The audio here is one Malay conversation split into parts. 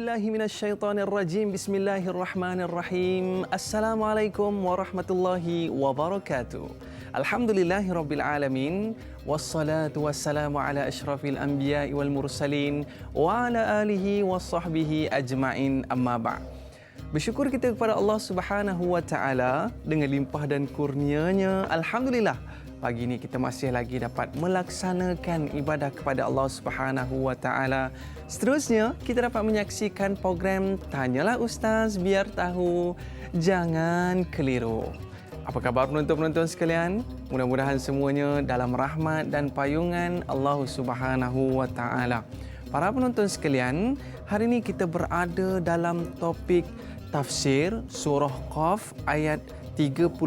billahi minasyaitonir rajim. Bismillahirrahmanirrahim. Assalamualaikum warahmatullahi wabarakatuh. Alhamdulillahirabbil alamin wassalatu wassalamu ala asyrafil anbiya'i wal mursalin wa ala alihi washabbihi ajmain, amma ba'd. Bersyukur kita kepada Allah Subhanahu wa taala dengan limpah dan kurnia-Nya. Alhamdulillah, pagi ini kita masih lagi dapat melaksanakan ibadah kepada Allah Subhanahu wa taala. Seterusnya, kita dapat menyaksikan program Tanyalah Ustaz Biar Tahu, Jangan Keliru. Apa khabar penonton-penonton sekalian? Mudah-mudahan semuanya dalam rahmat dan payungan Allah Subhanahu wa taala. Para penonton sekalian, hari ini kita berada dalam topik tafsir surah Qaf ayat 39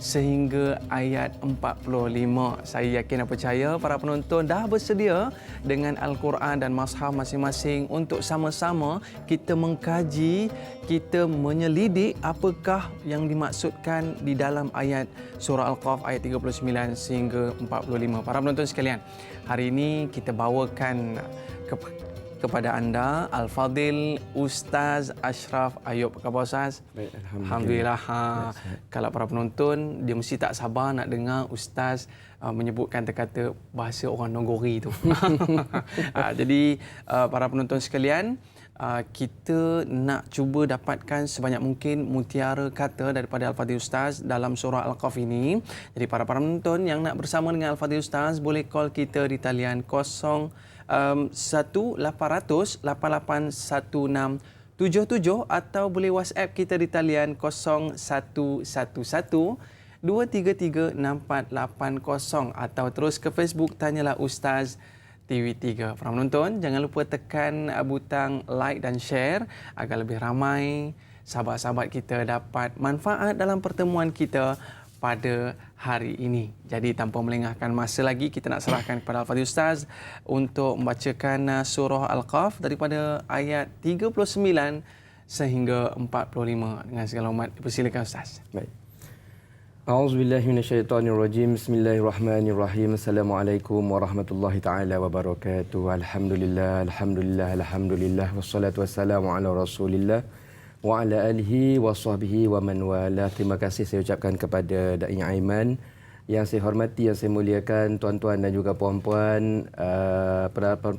sehingga ayat 45. Saya yakin dan percaya para penonton dah bersedia dengan Al-Quran dan Mashaf masing-masing untuk sama-sama kita mengkaji, kita menyelidik apakah yang dimaksudkan di dalam ayat surah Al-Qaf ayat 39 sehingga 45. Para penonton sekalian, hari ini kita bawakan kepada anda Al-Fadil Ustaz Ashraf Ayub. Apa khabar Ustaz? Baik, Alhamdulillah. Kalau para penonton, dia mesti tak sabar nak dengar Ustaz menyebutkan kata bahasa orang Nogori tu. Jadi para penonton sekalian, kita nak cuba dapatkan sebanyak mungkin mutiara kata daripada Al-Fadil Ustaz dalam surah Al-Qaf ini. Jadi para penonton yang nak bersama dengan Al-Fadil Ustaz, boleh call kita di talian 1-800-8816-77 atau boleh WhatsApp kita di talian 0111-233-6480 atau terus ke Facebook Tanyalah Ustaz TV3. Para penonton, jangan lupa tekan butang like dan share agar lebih ramai sahabat-sahabat kita dapat manfaat dalam pertemuan kita pada hari ini. Jadi tanpa melengahkan masa lagi, kita nak serahkan kepada Al-Fadil Ustaz untuk membacakan surah Al-Qaf daripada ayat 39 sehingga 45. Dengan segala hormat, dipersilakan Ustaz. Baik. A'udzubillahi minasyaitonirrajim. Bismillahirrahmanirrahim. Assalamualaikum warahmatullahi taala wabarakatuh. Alhamdulillah. Wassalatu wassalamu ala Rasulillah wa ala alihi wa sahbihi wa man wala. Terima kasih saya ucapkan kepada Da'i Aiman yang saya hormati, yang saya muliakan, tuan-tuan dan juga puan-puan,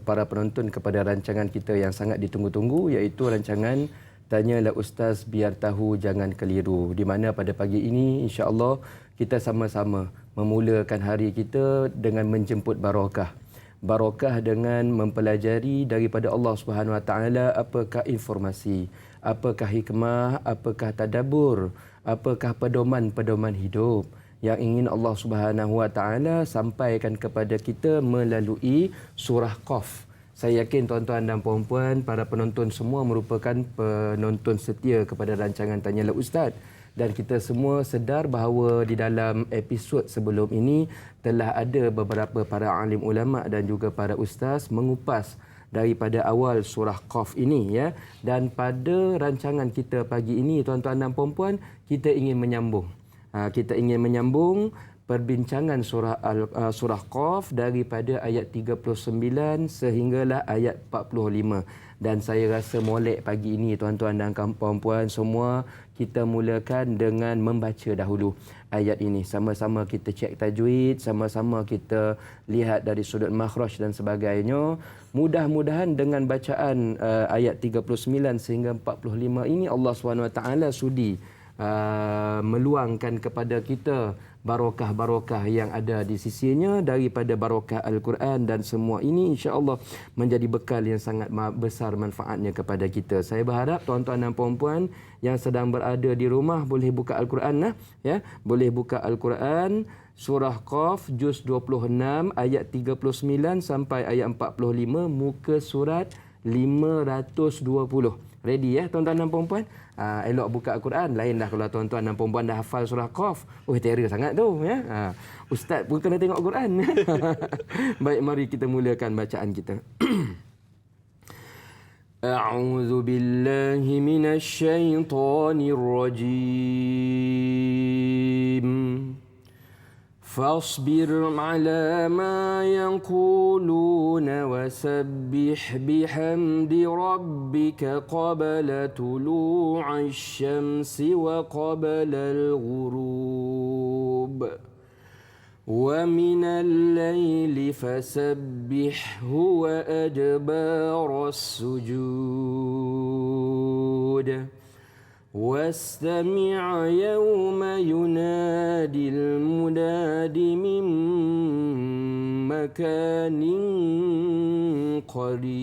para penonton kepada rancangan kita yang sangat ditunggu-tunggu, iaitu rancangan Tanyalah Ustaz Biar Tahu Jangan Keliru, di mana pada pagi ini insya-Allah kita sama-sama memulakan hari kita dengan menjemput barakah. Barakah dengan mempelajari daripada Allah Subhanahu Wa Taala apakah informasi, apakah hikmah, apakah tadabbur, apakah pedoman-pedoman hidup yang ingin Allah Subhanahu Wa Taala sampaikan kepada kita melalui surah Qaf. Saya yakin tuan-tuan dan puan-puan, para penonton semua merupakan penonton setia kepada rancangan Tanyalah Ustaz. Dan kita semua sedar bahawa di dalam episod sebelum ini telah ada beberapa para alim ulama dan juga para ustaz mengupas daripada awal surah Qaf ini, ya. Dan pada rancangan kita pagi ini, tuan-tuan dan puan-puan, kita ingin menyambung. Kita ingin menyambung perbincangan surah Qaf daripada ayat 39 sehinggalah ayat 45. Dan saya rasa molek pagi ini, tuan-tuan dan puan-puan semua, kita mulakan dengan membaca dahulu ayat ini. Sama-sama kita cek tajwid, sama-sama kita lihat dari sudut makhraj dan sebagainya. Mudah-mudahan dengan bacaan ayat 39 sehingga 45 ini, Allah SWT sudi meluangkan kepada kita barakah-barakah yang ada di sisinya daripada barakah Al-Quran, dan semua ini insya-Allah menjadi bekal yang sangat besar manfaatnya kepada kita. Saya berharap tuan-tuan dan puan-puan yang sedang berada di rumah boleh buka Al-Quran, ya. Boleh buka Al-Quran surah Qaf juz 26 ayat 39 sampai ayat 45, muka surat 520. Ready, ya tuan-tuan dan puan-puan? Elok buka Al-Quran. Lain dah kalau tuan-tuan dan puan-puan dah hafal surah Qaf. Terror sangat tu, ya. Ustaz pun kena tengok Al-Quran. Baik, mari kita mulakan bacaan kita. A'udzu billahi minasy syaithanir rajim. فاصبر على ما يقولون وسبح بحمد ربك قبل طلوع الشمس وقبل الغروب ومن الليل فسبحه وأدبار السجود واستمع يوم ينادي المناد من مكان قريب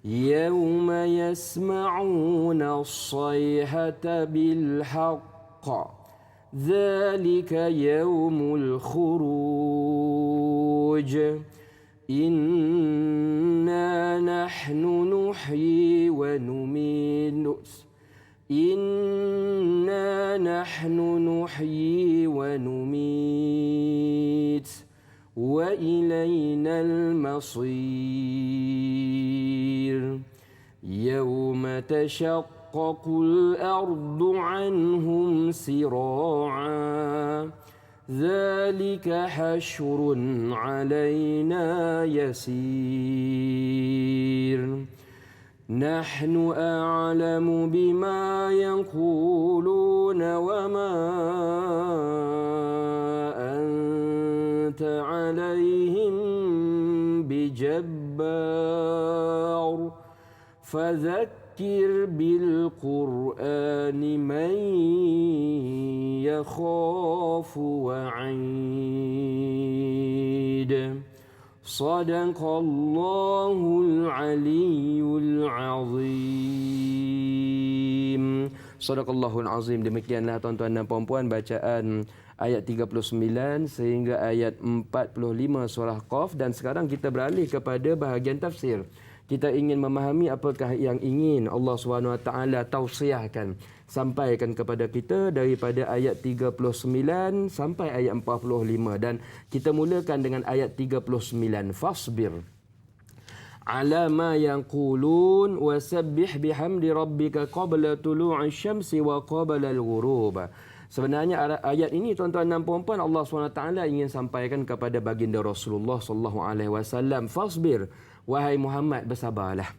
يوم يسمعون الصيحة بالحق ذلك يوم الخروج إنا نحن نحيي ونميت إنا نحن نحيي ونميت وإلينا المصير يوم تشقق الأرض عنهم سراعا ذلك حشر علينا يسير نحن أعلم بما يقولون وما أنت عليهم بجبار فذكر بالقرآن من يخاف وعيد صدق الله العلي العظيم. Sadaqallahul azim. Demikianlah tuan-tuan dan puan-puan bacaan ayat 39 sehingga ayat 45 surah Qaf, dan sekarang kita beralih kepada bahagian tafsir. Kita ingin memahami apakah yang ingin Allah SWT tausiahkan, sampaikan kepada kita daripada ayat 39 sampai ayat 45. Dan kita mulakan dengan ayat 39. Fasbir ala ma yanqulun wasabbih bihamdi rabbika qabla tulu'i syamsi wa qabla al-ghurub. Sebenarnya ayat ini tuan-tuan dan puan-puan Allah SWT ingin sampaikan kepada baginda Rasulullah SAW. Fasbir, wahai Muhammad, bersabarlah.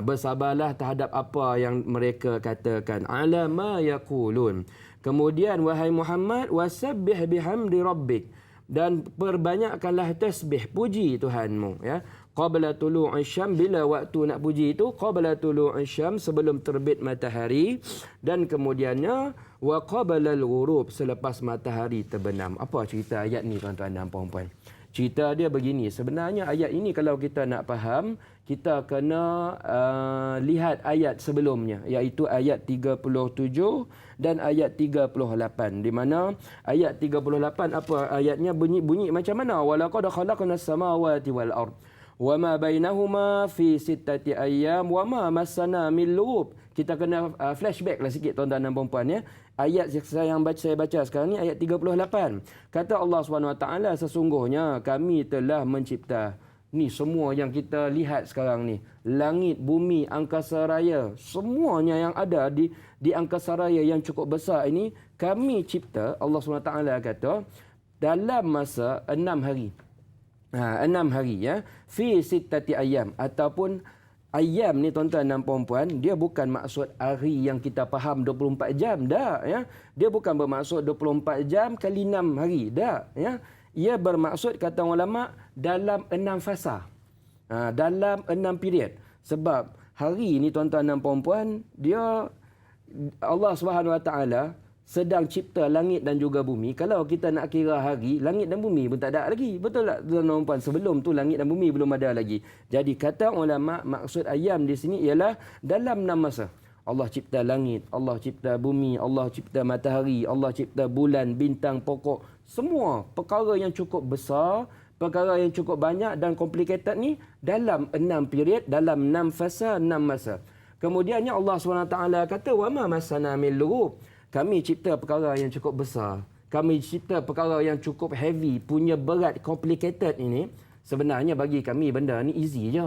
Bersabarlah terhadap apa yang mereka katakan. Ala ma yaqulun. Kemudian wahai Muhammad, wasabbih bihamdi rabbik, dan perbanyakkanlah tasbih, puji Tuhanmu, ya. Qabla tulu'i syam, bila waktu nak puji itu qabla tulu'i syam, sebelum terbit matahari, dan kemudiannya wa qabla al-ghurub, selepas matahari terbenam. Apa cerita ayat ni tuan-tuan dan puan-puan? Cerita dia begini. Sebenarnya ayat ini kalau kita nak faham, kita kena lihat ayat sebelumnya, iaitu ayat 37 dan ayat 38. Di mana ayat 38 apa ayatnya, bunyi macam mana? Walaqad khalaqnas samawati wal ard wama bainahuma fi sittati ayyam wama massana min lughub. Kita kena flashback lah sikit tuan-tuan dan puan-puan, ya. Ayat saya baca sekarang ni ayat 38. Kata Allah SWT, sesungguhnya kami telah mencipta ni semua yang kita lihat sekarang ni, langit, bumi, angkasa raya, semuanya yang ada di angkasa raya yang cukup besar ini kami cipta. Allah SWT kata dalam masa 6 hari. 6 hari, ya. Fi sittati ayyam, ataupun ayam ni tuan-tuan dan puan-puan, dia bukan maksud hari yang kita faham 24 jam, dah, ya. Dia bukan bermaksud 24 jam kali 6 hari, dah, ya. Ia bermaksud, kata ulama, dalam 6 fasa. Dalam 6 period. Sebab hari ni tuan-tuan dan puan-puan, dia Allah SWT sedang cipta langit dan juga bumi. Kalau kita nak kira hari, langit dan bumi pun tak ada lagi. Betul tak tuan-tuan dan puan? Sebelum tu langit dan bumi belum ada lagi. Jadi kata ulama, maksud ayam di sini ialah dalam 6 masa. Allah cipta langit, Allah cipta bumi, Allah cipta matahari, Allah cipta bulan, bintang, pokok. Semua perkara yang cukup besar, perkara yang cukup banyak dan complicated ni dalam 6 period, dalam 6 fasa, 6 masa. Kemudiannya Allah SWT kata, wa ma masana min lughub. Kami cipta perkara yang cukup besar. Kami cipta perkara yang cukup heavy, punya berat, complicated ini. Sebenarnya bagi kami benda ni easy je.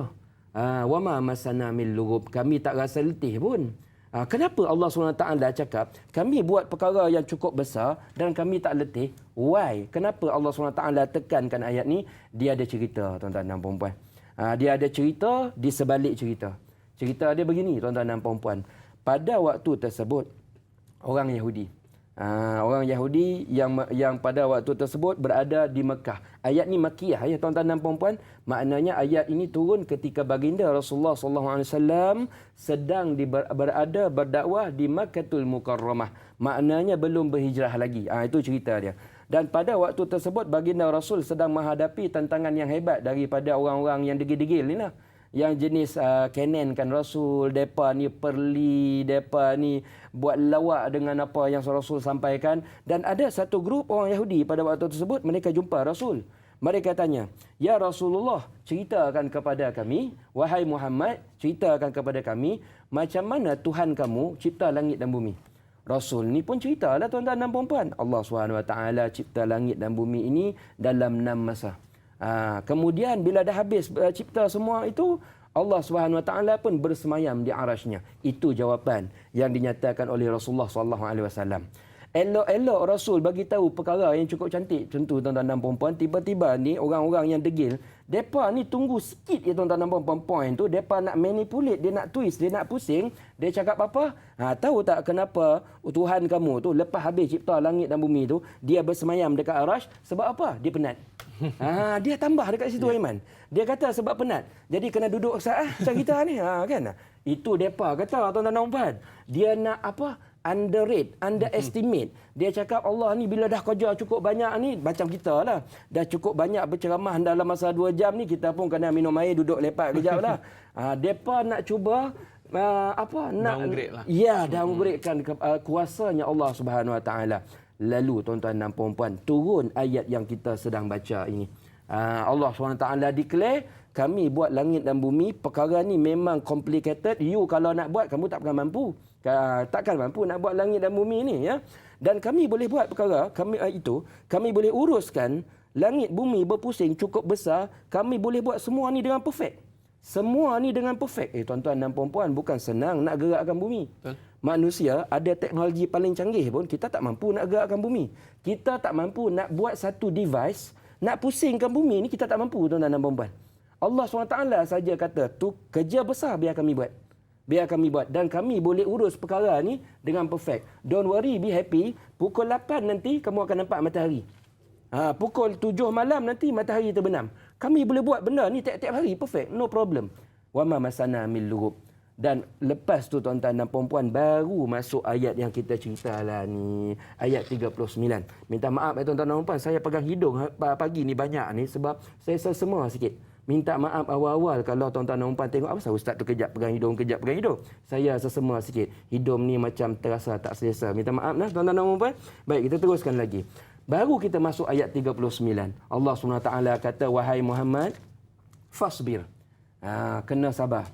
Wa ma masana min lughub. Kami tak rasa letih pun. Kenapa Allah SWT cakap, kami buat perkara yang cukup besar dan kami tak letih? Why? Kenapa Allah SWT tekankan ayat ni? Dia ada cerita, tuan-tuan dan puan-puan. Dia ada cerita di sebalik cerita. Cerita dia begini, tuan-tuan dan puan-puan. Pada waktu tersebut, orang Yahudi, yang pada waktu tersebut berada di Mekah. Ayat ni makiyah ya tuan-tuan dan puan-puan. Maknanya ayat ini turun ketika baginda Rasulullah SAW sedang berada berdakwah di Makkahul Mukarramah. Maknanya belum berhijrah lagi. Itu cerita dia. Dan pada waktu tersebut baginda Rasul sedang menghadapi tantangan yang hebat daripada orang-orang yang degil-degil ni lah. Yang jenis kenenkan Rasul, depa ni perli, depa ni buat lawak dengan apa yang Rasul sampaikan. Dan ada satu grup orang Yahudi pada waktu tersebut, mereka jumpa Rasul. Mereka tanya, "Ya Rasulullah, ceritakan kepada kami, wahai Muhammad, ceritakan kepada kami macam mana Tuhan kamu cipta langit dan bumi." Rasul ni pun ceritalah tuan-tuan dan puan-puan. Allah SWT cipta langit dan bumi ini dalam 6 masa. Kemudian bila dah habis cipta semua itu, Allah SWT pun bersemayam di arasy-Nya. Itu jawapan yang dinyatakan oleh Rasulullah SAW. Elok-elok Rasul bagi tahu perkara yang cukup cantik. Contoh tuan-tuan dan puan-puan, tiba-tiba ni orang-orang yang degil, depa ni tunggu sikit ya tuan-tuan dan puan-puan, point tu depa nak manipulate, dia nak twist, dia nak pusing, dia cakap apa? Tahu tak kenapa Tuhan kamu tu lepas habis cipta langit dan bumi tu, dia bersemayam dekat arasy sebab apa? Dia penat. Dia tambah dekat situ Aiman. Dia kata sebab penat. Jadi kena duduk macam kita ni. Kan? Itu depa kata tuan-tuan dan puan. Dia nak apa? Underestimate. Dia cakap Allah ni bila dah kerja cukup banyak ni, macam kita lah. Dah cukup banyak berceramah dalam masa 2 jam ni, kita pun kena minum air, duduk lepak kejap lah. Depa nak cuba downgrade lah. Ya, downgradekan kuasanya Allah Subhanahu Wa Taala. Lalu tuan-tuan dan puan-puan, turun ayat yang kita sedang baca ini. Allah SWT declare, kami buat langit dan bumi, perkara ni memang complicated. You kalau nak buat, kamu tak akan mampu. Takkan mampu nak buat langit dan bumi ni ya. Dan kami boleh buat perkara, kami boleh uruskan langit bumi berpusing cukup besar, kami boleh buat semua ni dengan perfect. Semua ni dengan perfect. Tuan-tuan dan puan-puan, bukan senang nak gerakkan bumi. Betul. Manusia ada teknologi paling canggih pun kita tak mampu nak gerakkan bumi. Kita tak mampu nak buat satu device nak pusingkan bumi ni, kita tak mampu tuan-tuan dan puan-puan. Allah SWT saja kata tu kerja besar, biar kami buat. Biar kami buat dan kami boleh urus perkara ni dengan perfect. Don't worry, be happy. Pukul 8 nanti kamu akan nampak matahari. Pukul 7 malam nanti matahari terbenam. Kami boleh buat benda ni tiap-tiap hari perfect, no problem. Wa ma masana min lughub. Dan lepas tu tuan-tuan dan puan-puan, baru masuk ayat yang kita cerita lah ni. Ayat 39. Minta maaf tuan-tuan dan puan-puan, saya pegang hidung pagi ni banyak ni sebab saya sesema sikit. Minta maaf awal-awal kalau tuan-tuan dan puan-puan tengok apa Ustaz tu kejap pegang hidung, kejap pegang hidung. Saya sesema sikit. Hidung ni macam terasa tak selesa. Minta maaf nah tuan-tuan dan puan-puan. Baik, kita teruskan lagi. Baru kita masuk ayat 39. Allah SWT kata, wahai Muhammad, fasbir. Kena sabar.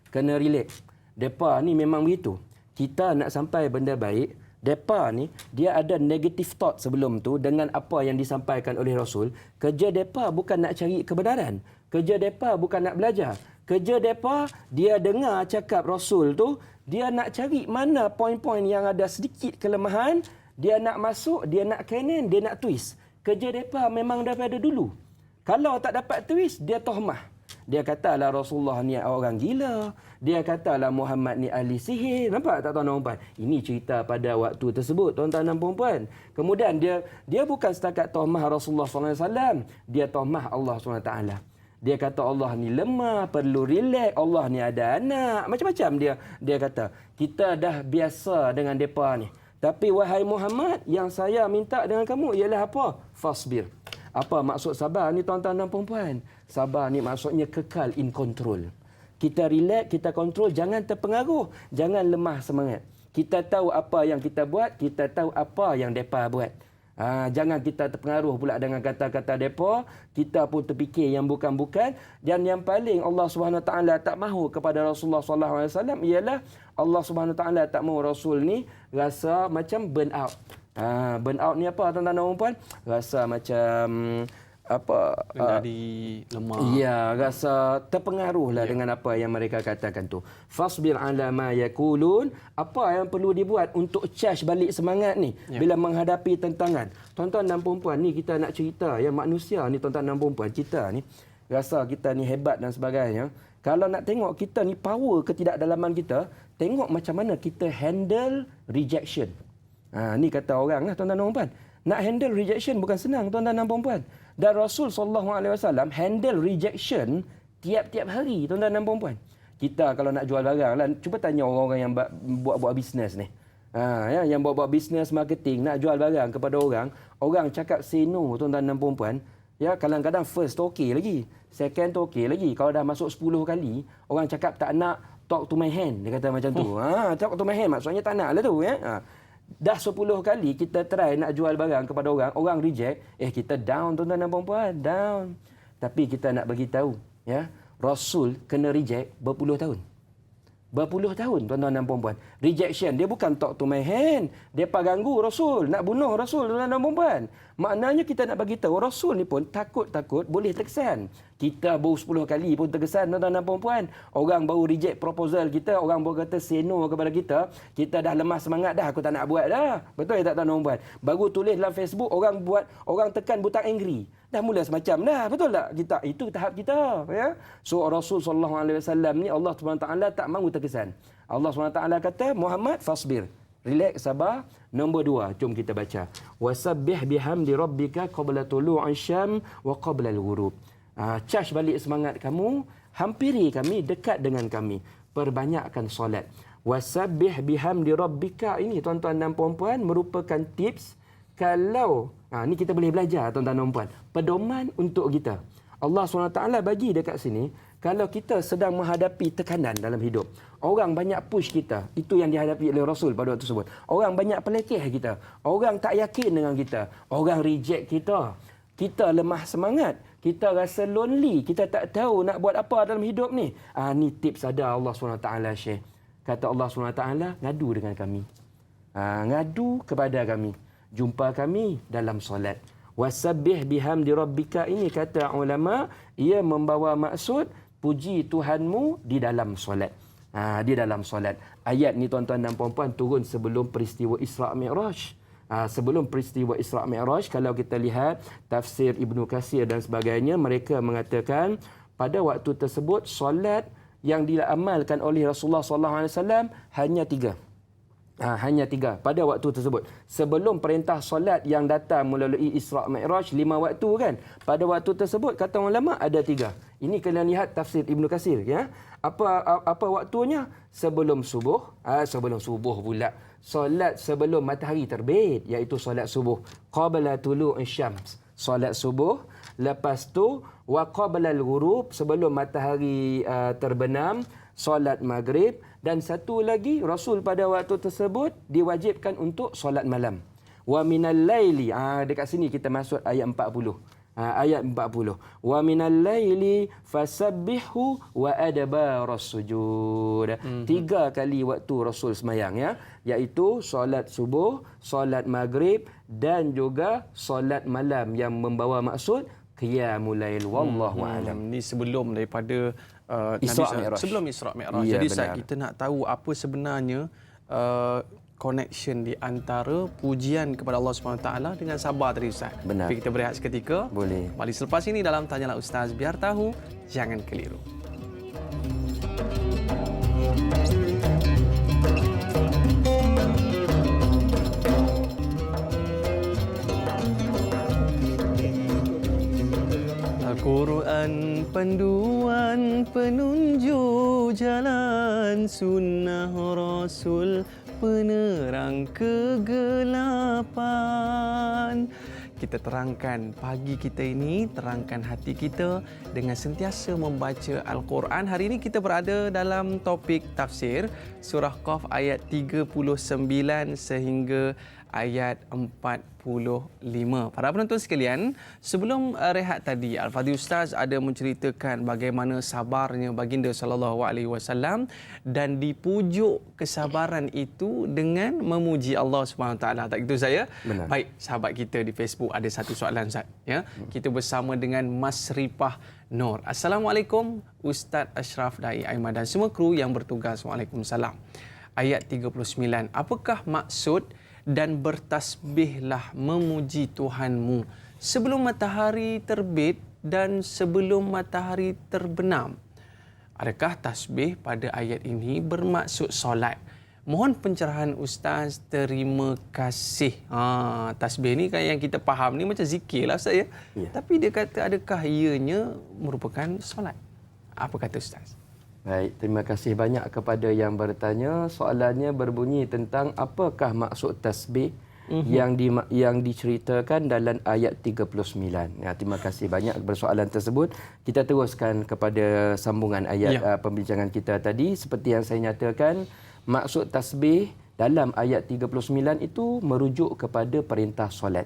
Kena relax. Depa ni memang begitu. Kita nak sampai benda baik, depa ni dia ada negative thought sebelum tu dengan apa yang disampaikan oleh Rasul. Kerja depa bukan nak cari kebenaran. Kerja depa bukan nak belajar. Kerja depa, dia dengar cakap Rasul tu, dia nak cari mana poin-poin yang ada sedikit kelemahan, dia nak masuk, dia nak canon, dia nak twist. Kerja depa memang daripada dulu. Kalau tak dapat twist, dia tohmah. Dia katalah Rasulullah ni orang gila. Dia katalah Muhammad ni ahli sihir. Nampak tak tuan-tuan dan puan? Ini cerita pada waktu tersebut tuan-tuan dan puan-puan. Kemudian dia bukan setakat tohmah Rasulullah SAW. Dia tohmah Allah SWT. Dia kata Allah ni lemah, perlu relax. Allah ni ada anak. Macam-macam dia kata. Kita dah biasa dengan mereka ni. Tapi wahai Muhammad, yang saya minta dengan kamu ialah apa? Fasbir. Apa maksud sabar ni tuan-tuan dan puan-puan? Sabar ni maksudnya kekal in control. Kita relax, kita kontrol, jangan terpengaruh, jangan lemah semangat. Kita tahu apa yang kita buat, kita tahu apa yang depa buat. Jangan kita terpengaruh pula dengan kata-kata depa, kita pun terfikir yang bukan-bukan. Dan yang paling Allah SWT tak mahu kepada Rasulullah SAW ialah Allah SWT tak mahu Rasul ni rasa macam burn out. Burn out ni apa tuan-tuan dan puan? Rasa macam lemah. Ya, rasa terpengaruhlah dengan apa yang mereka katakan tu. Fasbir ala ma yakulun, apa yang perlu dibuat untuk charge balik semangat ni bila menghadapi tentangan. Tuan-tuan dan puan-puan ni, kita nak cerita ya, manusia ni tuan-tuan dan puan-puan, kita ni rasa kita ni hebat dan sebagainya. Kalau nak tengok kita ni power ketidakdalaman kita, tengok macam mana kita handle rejection. Ni kata orang lah tuan-tuan dan puan-puan. Nak handle rejection bukan senang tuan-tuan dan puan-puan. Dan Rasul SAW handle rejection tiap-tiap hari tuan-tuan dan puan-puan. Kita kalau nak jual barang lah, cuba tanya orang-orang yang buat bisnes ni. Yang buat bisnes marketing, nak jual barang kepada orang, orang cakap say no tuan-tuan dan puan-puan. Ya, kadang-kadang first tu okey lagi, second tu okey lagi. Kalau dah masuk 10 kali, orang cakap tak nak talk to my hand, dia kata macam tu. Talk to my hand maksudnya tak nak lah tu ya. Dah 10 kali kita try nak jual barang kepada orang, orang reject, kita down tuan-tuan dan puan-puan, down. Tapi kita nak bagi tahu, ya, Rasul kena reject berpuluh tahun. Berpuluh tahun tuan-tuan dan puan-puan. Rejection dia bukan talk to my hand, depa ganggu Rasul, nak bunuh Rasul tuan-tuan dan puan-puan. Maknanya kita nak bagi tahu Rasul ni pun takut-takut boleh terkesan. Kita baru 10 kali pun terkesan tuan-tuan dan puan-puan. Orang baru reject proposal kita, orang baru kata say no kepada kita, kita dah lemah semangat dah, aku tak nak buat dah. Betul tak tuan-tuan dan puan? Baru tulis dalam Facebook, orang tekan butang angry. Dah mula semacam dah, betul tak? Itu tahap kita, ya. So Rasul SAW ni Allah SWT tak mahu terkesan. Allah SWT kata, Muhammad fasbir. Relax, sabar. Nombor 2, jom kita baca. Wasabbih bihamdi rabbika qabla tulu'i syam wa qabla al-ghurub. Charge balik semangat kamu, hampiri kami, dekat dengan kami. Perbanyakkan solat. Wasabbih bihamdi rabbika ini tuan-tuan dan puan-puan merupakan tips kalau ni kita boleh belajar tuan-tuan dan puan, pedoman untuk kita. Allah SWT bagi dekat sini, kalau kita sedang menghadapi tekanan dalam hidup, orang banyak push kita, itu yang dihadapi oleh Rasul pada waktu tersebut. Orang banyak pelekeh kita, orang tak yakin dengan kita, orang reject kita, kita lemah semangat, kita rasa lonely, kita tak tahu nak buat apa dalam hidup ni. Ni tips ada Allah SWT share. Kata Allah SWT, ngadu dengan kami. Ngadu kepada kami. Jumpa kami dalam solat. Wasabbih bihamdi rabbika ini kata ulama, ia membawa maksud puji Tuhanmu di dalam solat. Di dalam solat. Ayat ni tuan-tuan dan puan-puan turun sebelum peristiwa Isra' Mi'raj. Sebelum peristiwa Isra' Mi'raj, kalau kita lihat tafsir Ibnu Katsir dan sebagainya, mereka mengatakan pada waktu tersebut solat yang diamalkan oleh Rasulullah SAW hanya 3. Hanya 3 pada waktu tersebut. Sebelum perintah solat yang datang melalui Isra' Mi'raj 5 waktu kan. Pada waktu tersebut kata ulama ada 3. Ini kena lihat tafsir Ibnu Katsir ya. Apa waktunya? Sebelum subuh, sebelum subuh pula. Solat sebelum matahari terbit, iaitu solat subuh. Qabla tulu'i syams, solat subuh. Lepas tu wa qabla al-ghurub, sebelum matahari terbenam, solat maghrib. Dan satu lagi, Rasul pada waktu tersebut diwajibkan untuk solat malam. Wa minal laili, dekat sini kita masuk ayat 40. Ayat 40. Wa minal laili fasabbihu wa adbaras sujud. 3 kali waktu Rasul semayang ya, iaitu solat subuh, solat maghrib dan juga solat malam yang membawa maksud qiyamul lail. Wallahu a'lam. Ni sebelum daripada sebelum Isra' Mi'raj. Ya, jadi benar. kita nak tahu apa sebenarnya connection di antara pujian kepada Allah SWT dengan sabar tadi Ustaz. Benar. Tapi kita berehat seketika. Boleh. Kembali selepas ini dalam Tanyalah Ustaz, biar tahu, jangan keliru. Al-Quran panduan penunjuk jalan, sunnah Rasul penerang kegelapan. Kita terangkan pagi kita ini, terangkan hati kita dengan sentiasa membaca Al-Quran. Hari ini kita berada dalam topik tafsir surah Qaf ayat 39 sehingga ayat 45. Para penonton sekalian, sebelum rehat tadi, Al-Fadhil Ustaz ada menceritakan bagaimana sabarnya baginda sallallahu alaihi wasallam dan dipujuk kesabaran itu dengan memuji Allah Subhanahu Wa Taala. Tak gitu saya? Benar. Baik, sahabat kita di Facebook ada satu soalan Ustaz, ya. Kita bersama dengan Mas Ripah Nur. Assalamualaikum Ustaz Ashraf Dai Aiman dan semua kru yang bertugas. Waalaikumsalam. Ayat 39. Apakah maksud dan bertasbihlah memuji Tuhanmu sebelum matahari terbit dan sebelum matahari terbenam? Adakah tasbih pada ayat ini bermaksud solat? Mohon pencerahan Ustaz, terima kasih. Tasbih ni kan yang kita faham ni macam zikir lah Ustaz, ya? Ya. Tapi dia kata adakah ianya merupakan solat? Apa kata Ustaz? Baik, terima kasih banyak kepada yang bertanya. Soalannya berbunyi tentang apakah maksud tasbih yang diceritakan dalam ayat 39. Ya, terima kasih banyak persoalan tersebut. Kita teruskan kepada sambungan ayat pembincangan kita tadi. Seperti yang saya nyatakan, maksud tasbih dalam ayat 39 itu merujuk kepada perintah solat.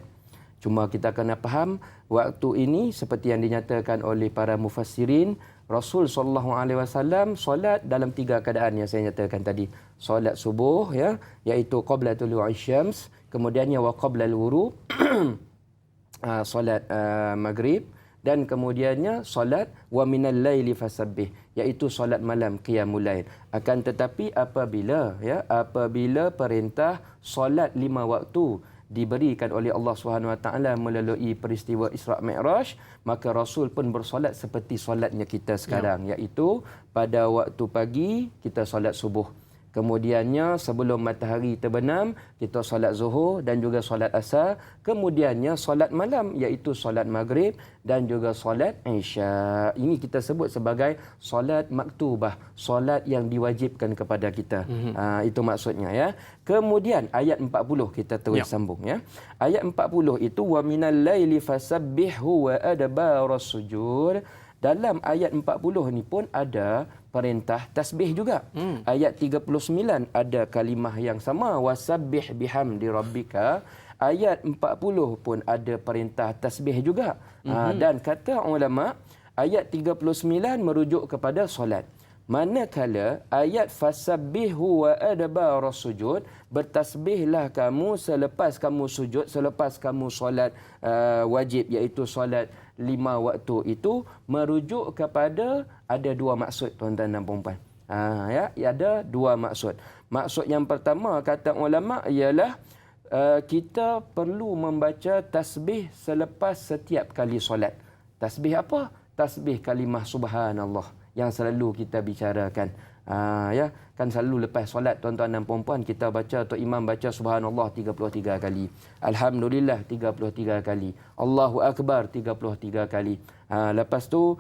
Cuma kita kena faham waktu ini seperti yang dinyatakan oleh para mufassirin, Rasul sallallahu alaihi wasallam solat dalam 3 keadaan yang saya nyatakan tadi. Solat subuh, ya, iaitu qabla tulu'i syams, kemudiannya wa qabla al-wurud, solat maghrib, dan kemudiannya solat wa minal laili fasabbih, iaitu solat malam qiyamul lail. Akan tetapi apabila perintah solat 5 waktu diberikan oleh Allah Subhanahu Wa Taala melalui peristiwa Isra' Mi'raj, maka Rasul pun bersolat seperti solatnya kita sekarang, iaitu pada waktu pagi kita solat subuh. Kemudiannya sebelum matahari terbenam kita solat zuhur dan juga solat asar. Kemudiannya solat malam iaitu solat maghrib dan juga solat isya. Ini kita sebut sebagai solat maktubah, solat yang diwajibkan kepada kita. Itu maksudnya, ya. Kemudian ayat 40 kita terus sambung, ya. Ayat 40 itu wa minal laili fasabbihu wa adbaras sujud. Dalam ayat 40 ni pun ada perintah tasbih juga. Ayat 39 ada kalimah yang sama, wasabbih bihamdi rabbika. Ayat 40 pun ada perintah tasbih juga. Dan kata ulama, ayat 39 merujuk kepada solat. Manakala ayat fasabbihu wa adbaras sujud, bertasbihlah kamu selepas kamu sujud, selepas kamu solat wajib iaitu solat 5 waktu, itu merujuk kepada ada 2 maksud tuan-tuan dan puan-puan. Ada 2 maksud. Maksud yang pertama kata ulama ialah kita perlu membaca tasbih selepas setiap kali solat. Tasbih apa? Tasbih kalimah subhanallah yang selalu kita bicarakan. Kan selalu lepas solat tuan-tuan dan puan-puan kita baca atau imam baca subhanallah 33 kali. Alhamdulillah 33 kali. Allahu akbar 33 kali. Lepas tu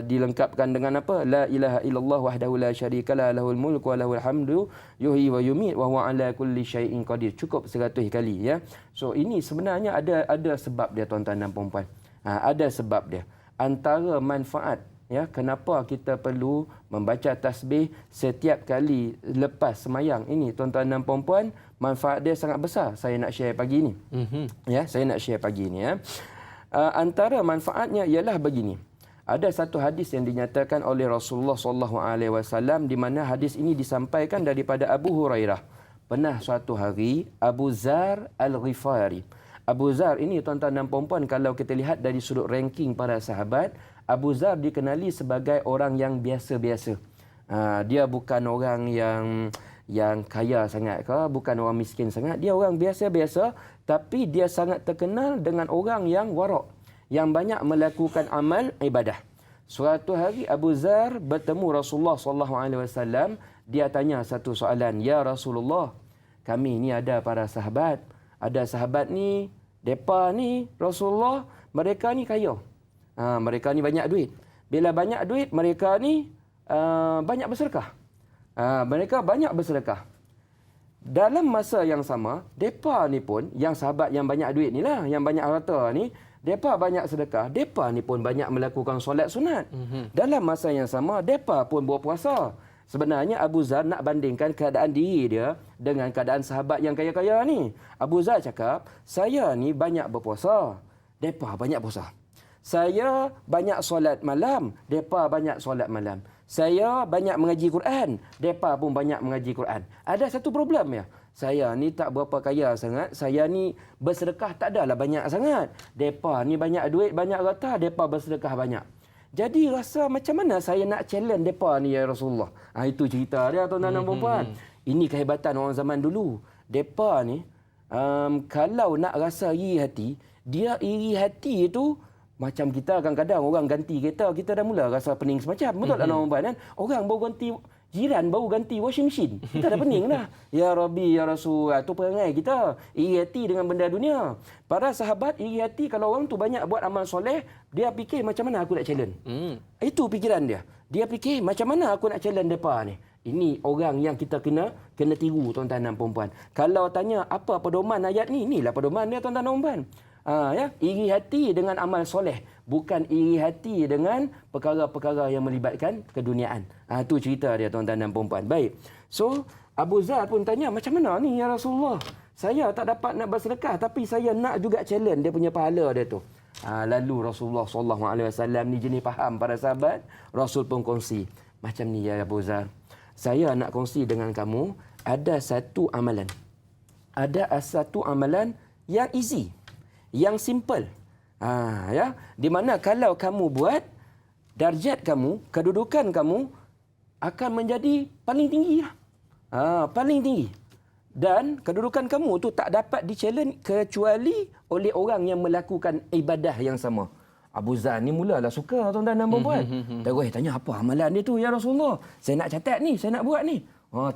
dilengkapkan dengan apa? La ilaha illallah wahdahu la syarikalah lahul mulku wa lahul hamdu yuhyi wa yumiit wa huwa ala kulli syai'in qadir. Cukup 100 kali, ya. So ini sebenarnya ada sebab dia tuan-tuan dan puan-puan. Ada sebab dia. Antara manfaat, ya, kenapa kita perlu membaca tasbih setiap kali lepas semayang ini tuan-tuan dan puan-puan, manfaat dia sangat besar. Saya nak share pagi ini. Ya, saya nak share pagi ini, ya. Antara manfaatnya ialah begini. Ada satu hadis yang dinyatakan oleh Rasulullah sallallahu alaihi wasallam di mana hadis ini disampaikan daripada Abu Hurairah. Pernah suatu hari Abu Zar Al-Ghifari. Abu Zar ini tuan-tuan dan puan-puan, kalau kita lihat dari sudut ranking para sahabat, Abu Zar dikenali sebagai orang yang biasa-biasa. Dia bukan orang yang kaya sangat ke, bukan orang miskin sangat. Dia orang biasa-biasa, tapi dia sangat terkenal dengan orang yang warak, yang banyak melakukan amal ibadah. Suatu hari Abu Zar bertemu Rasulullah sallallahu alaihi wasallam. Dia tanya satu soalan, "Ya Rasulullah, kami ni ada para sahabat. Ada sahabat ni, depa ni Rasulullah, mereka ni kaya. Mereka ni banyak duit. Bila banyak duit, mereka ni banyak bersedekah. Mereka banyak bersedekah. Dalam masa yang sama, depa ni pun, yang sahabat yang banyak duit ni lah, yang banyak harta ni, depa banyak sedekah. Depa ni pun banyak melakukan solat sunat. Dalam masa yang sama, depa pun berpuasa. Sebenarnya Abu Zar nak bandingkan keadaan diri dia dengan keadaan sahabat yang kaya-kaya ni. Abu Zar cakap, saya ni banyak berpuasa, mereka banyak puasa. Saya banyak solat malam, mereka banyak solat malam. Saya banyak mengaji Quran, mereka pun banyak mengaji Quran. Ada satu problem ya. Saya ni tak berapa kaya sangat, saya ni bersedekah tak adalah banyak sangat. Mereka ni banyak duit, banyak harta, mereka bersedekah banyak. Jadi rasa macam mana saya nak challenge mereka ni ya Rasulullah. Itu cerita dia tuan-tuan dan puan. Ini kehebatan orang zaman dulu. Mereka ni kalau nak rasa iri hati, dia iri hati itu macam kita kadang-kadang orang ganti kereta, kita dah mula rasa pening semacam. Betul tak tuan-tuan kan? Orang baru ganti, jiran baru ganti washing machine. Kita dah pening dah. Ya Rabbi, Ya Rasul. Itu perangai kita. Iri hati dengan benda dunia. Para sahabat iri hati kalau orang tu banyak buat amal soleh, dia fikir macam mana aku nak challenge. Itu fikiran dia. Dia fikir macam mana aku nak challenge mereka ni. Ini orang yang kita kena tiru tuan-tuan dan puan-puan. Kalau tanya apa pedoman ayat ni, inilah pedoman dia tuan-tuan dan puan. Ya, iri hati dengan amal soleh, bukan iri hati dengan perkara-perkara yang melibatkan keduniaan. Itu cerita dia tuan-tuan dan puan-puan. Baik. So, Abu Zar pun tanya, macam mana ni ya Rasulullah? Saya tak dapat nak bersedekah tapi saya nak juga challenge dia punya pahala dia tu. Lalu Rasulullah SAW ni jenis faham para sahabat, Rasul pun kongsi. Macam ni ya Abu Zar. Saya nak kongsi dengan kamu ada satu amalan. Ada satu amalan yang easy, yang simple. Ya, di mana kalau kamu buat, darjat kamu, kedudukan kamu akan menjadi paling tinggi. Paling tinggi. Dan kedudukan kamu tu tak dapat di-challenge kecuali oleh orang yang melakukan ibadah yang sama. Abu Zar ni mulalah suka tuan-tuan dan puan-puan. Terus tanya apa amalan dia tu ya Rasulullah? Saya nak catat ni, saya nak buat ni.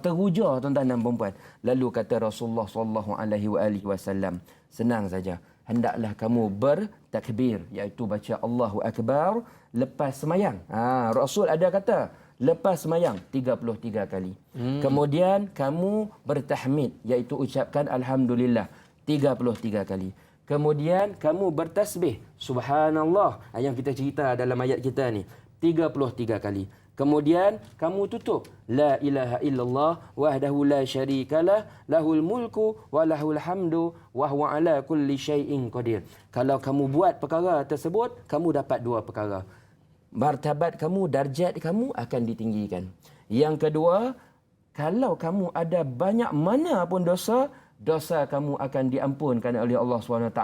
Teruja tuan-tuan dan puan-puan. Lalu kata Rasulullah SAW, senang saja. Hendaklah kamu bertakbir, iaitu baca Allahu Akbar lepas semayang. Rasul ada kata lepas semayang 33 kali. Kemudian kamu bertahmid, iaitu ucapkan Alhamdulillah 33 kali. Kemudian kamu bertasbih Subhanallah, yang kita cerita dalam ayat kita ni 33 kali. Kemudian kamu tutup La ilaha illallah wahdahu la syarikalah lahul mulku wa lahul hamdu wa huwa ala kulli syai'in qadir. Kalau kamu buat perkara tersebut, kamu dapat dua perkara. Martabat kamu, darjat kamu akan ditinggikan. Yang kedua, kalau kamu ada banyak mana pun dosa, dosa kamu akan diampunkan oleh Allah SWT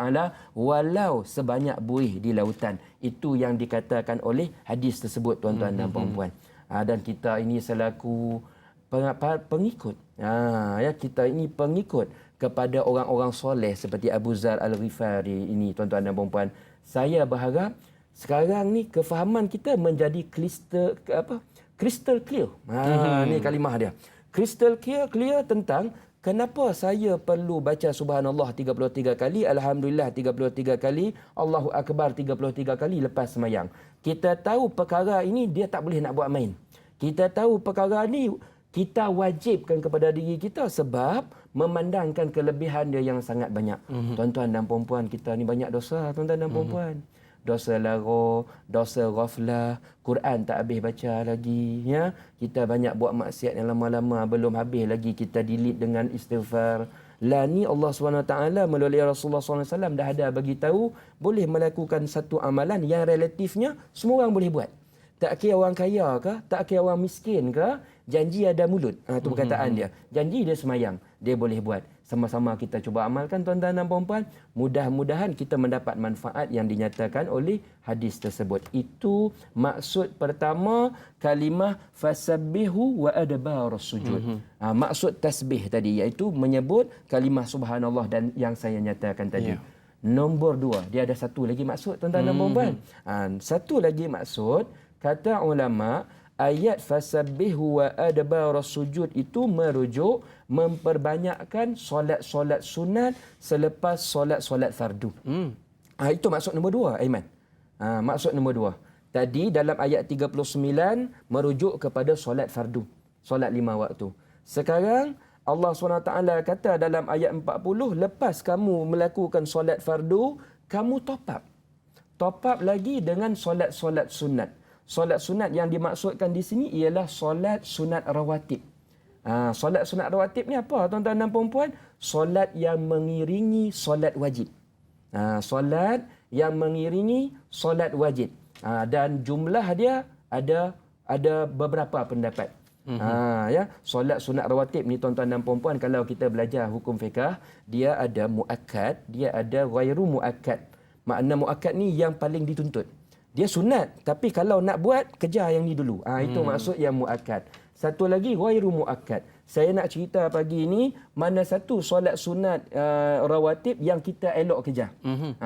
walau sebanyak buih di lautan. Itu yang dikatakan oleh hadis tersebut tuan-tuan dan puan-puan. Dan kita ini selaku pengikut. Ya, kita ini pengikut kepada orang-orang soleh seperti Abu Zar Al-Ghifari ini tuan-tuan dan puan-puan. Saya berharap sekarang ni kefahaman kita menjadi crystal clear. Ni kalimah dia. Crystal clear tentang kenapa saya perlu baca subhanallah 33 kali, alhamdulillah 33 kali, Allahu Akbar 33 kali lepas semayang. Kita tahu perkara ini dia tak boleh nak buat main. Kita tahu perkara ini kita wajibkan kepada diri kita sebab memandangkan kelebihan dia yang sangat banyak. Tuan-tuan dan puan-puan, kita ni banyak dosa tuan-tuan dan puan-puan. Dosa lara, dosa ghaflah, Quran tak habis baca lagi, ya. Kita banyak buat maksiat yang lama-lama belum habis lagi kita delete dengan istighfar. Lah ni Allah SWT melalui Rasulullah SAW dah ada bagi tahu boleh melakukan satu amalan yang relatifnya semua orang boleh buat. Tak kira orang kaya ke, tak kira orang miskin ke, janji ada mulut. Itu perkataan dia. Janji dia semayang, dia boleh buat. Sama-sama kita cuba amalkan tuan-tuan dan puan-puan. Mudah-mudahan kita mendapat manfaat yang dinyatakan oleh hadis tersebut. Itu maksud pertama kalimah fasabbihu wa adbarus sujud. Maksud tasbih tadi iaitu menyebut kalimah subhanallah dan yang saya nyatakan tadi. Nombor dua, dia ada satu lagi maksud tuan-tuan dan puan-puan. Satu lagi maksud, kata ulama, ayat fasabbihu wa adbarus sujud itu merujuk memperbanyakkan solat-solat sunat selepas solat-solat fardu. Itu maksud nombor dua, Aiman. Maksud nombor dua. Tadi dalam ayat 39 merujuk kepada solat fardu, solat 5 waktu. Sekarang Allah SWT kata dalam ayat 40, lepas kamu melakukan solat fardu, kamu top up. Top up lagi dengan solat-solat sunat. solat sunat yang dimaksudkan di sini ialah solat sunat rawatib. Solat sunat rawatib ni apa tuan-tuan dan puan-puan? Solat yang mengiringi solat wajib. Solat yang mengiringi solat wajib. Dan jumlah dia ada beberapa pendapat. Ya, solat sunat rawatib ni tuan-tuan dan puan-puan, kalau kita belajar hukum fiqh, dia ada muakkad, dia ada ghairu muakkad. Makna muakkad ni yang paling dituntut. Dia sunat, tapi kalau nak buat kejar yang ni dulu. Itu maksud yang muakkad. Satu lagi ghairu muakkad. Saya nak cerita pagi ini mana satu solat sunat rawatib yang kita elok kejar.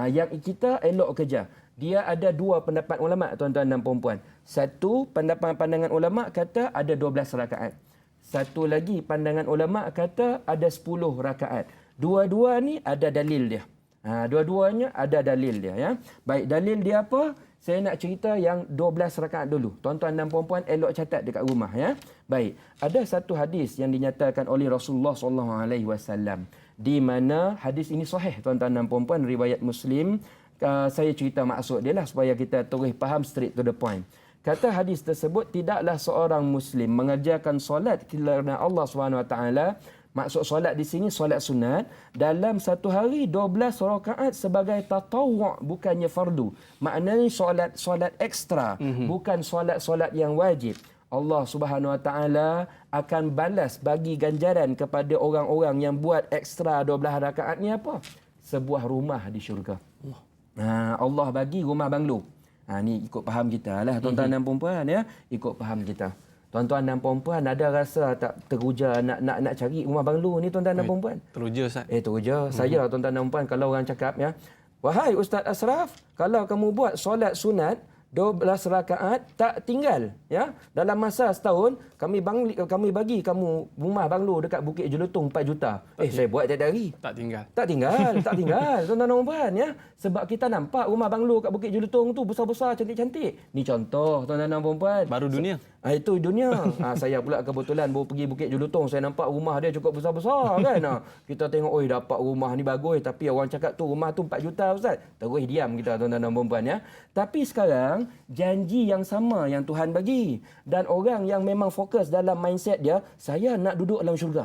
Yang kita elok kejar. Dia ada dua pendapat ulama tuan-tuan dan puan-puan. Satu pandangan ulama kata ada 12 rakaat. Satu lagi pandangan ulama kata ada 10 rakaat. Dua-dua ni ada dalil dia. Dua-duanya ada dalil dia, ya. Baik, dalil dia apa? Saya nak cerita yang 12 rakaat dulu. Tuan-tuan dan puan-puan elok catat dekat rumah, ya. Baik, ada satu hadis yang dinyatakan oleh Rasulullah SAW di mana hadis ini sahih tuan-tuan dan puan-puan, riwayat Muslim. Saya cerita maksud dia lah supaya kita terus faham, straight to the point. Kata hadis tersebut, tidaklah seorang Muslim mengerjakan solat kerana Allah SWT. Maksud solat di sini solat sunat dalam satu hari 12 rakaat sebagai tatawwu', bukannya fardu. Maknanya solat ekstra, bukan solat yang wajib. Allah Subhanahu Wa Taala akan balas bagi ganjaran kepada orang-orang yang buat ekstra 12 rakaat ni apa? Sebuah rumah di syurga. Allah bagi rumah banglo. Ni ikut faham kita lah tuan-tuan dan puan-puan, ya. Ikut faham kita. Tuan-tuan dan puan-puan ada rasa tak teruja nak cari rumah banglo ni tuan-tuan dan puan-puan? Teruja Ustaz. Teruja. Saya tuan-tuan dan puan, kalau orang cakap, ya, wahai Ustaz Ashraf, kalau kamu buat solat sunat 12 rakaat tak tinggal, ya. Dalam masa setahun kami bagi kamu rumah banglo dekat Bukit Jelutong 4 juta. Saya buat tiap hari. Tak tinggal tuan-tuan dan puan, ya. Sebab kita nampak rumah banglo kat Bukit Jelutong tu besar-besar, cantik-cantik. Ni contoh tuan-tuan dan puan. Baru dunia. Itu dunia. Saya pula kebetulan baru pergi Bukit Jelutong, saya nampak rumah dia cukup besar-besar kan. Kita tengok, oi dapat rumah ni bagus, tapi orang cakap tu rumah tu 4 juta Ustaz. Terus diam kita tuan-tuan dan puan, ya. Tapi sekarang janji yang sama yang Tuhan bagi, dan orang yang memang fokus dalam mindset dia, saya nak duduk dalam syurga.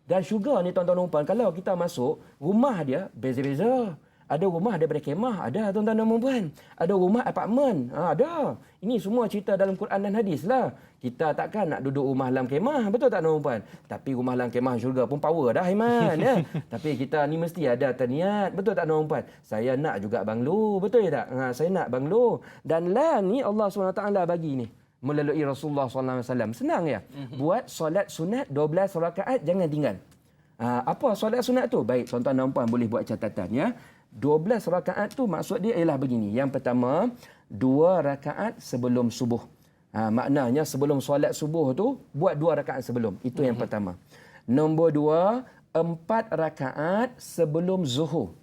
Dan syurga ni tuan-tuan dan puan, kalau kita masuk, rumah dia beza-beza. Ada rumah daripada kemah, ada tuan-tuan dan puan. Ada rumah apartmen, ada. Ini semua cerita dalam Quran dan hadis lah. Kita takkan nak duduk rumah dalam kemah, betul tak tuan-tuan? Tapi rumah dalam kemah syurga pun power dah, Iman, ya. Tapi kita ni mesti ada terniat, betul tak tuan-tuan? Saya nak juga banglo, betul tak? Saya nak banglo. Dan lah ni Allah SWT bagi ni melalui Rasulullah SAW. Senang ya. Buat solat sunat 12 rakaat, jangan tinggal. Apa solat sunat tu? Baik, tuan-tuan dan puan boleh buat catatan, ya. 12 rakaat tu maksud dia ialah begini. Yang pertama, 2 rakaat sebelum subuh. Maknanya sebelum solat subuh tu, buat 2 rakaat sebelum. Itu yang pertama. Nombor 2, 4 rakaat sebelum zuhur.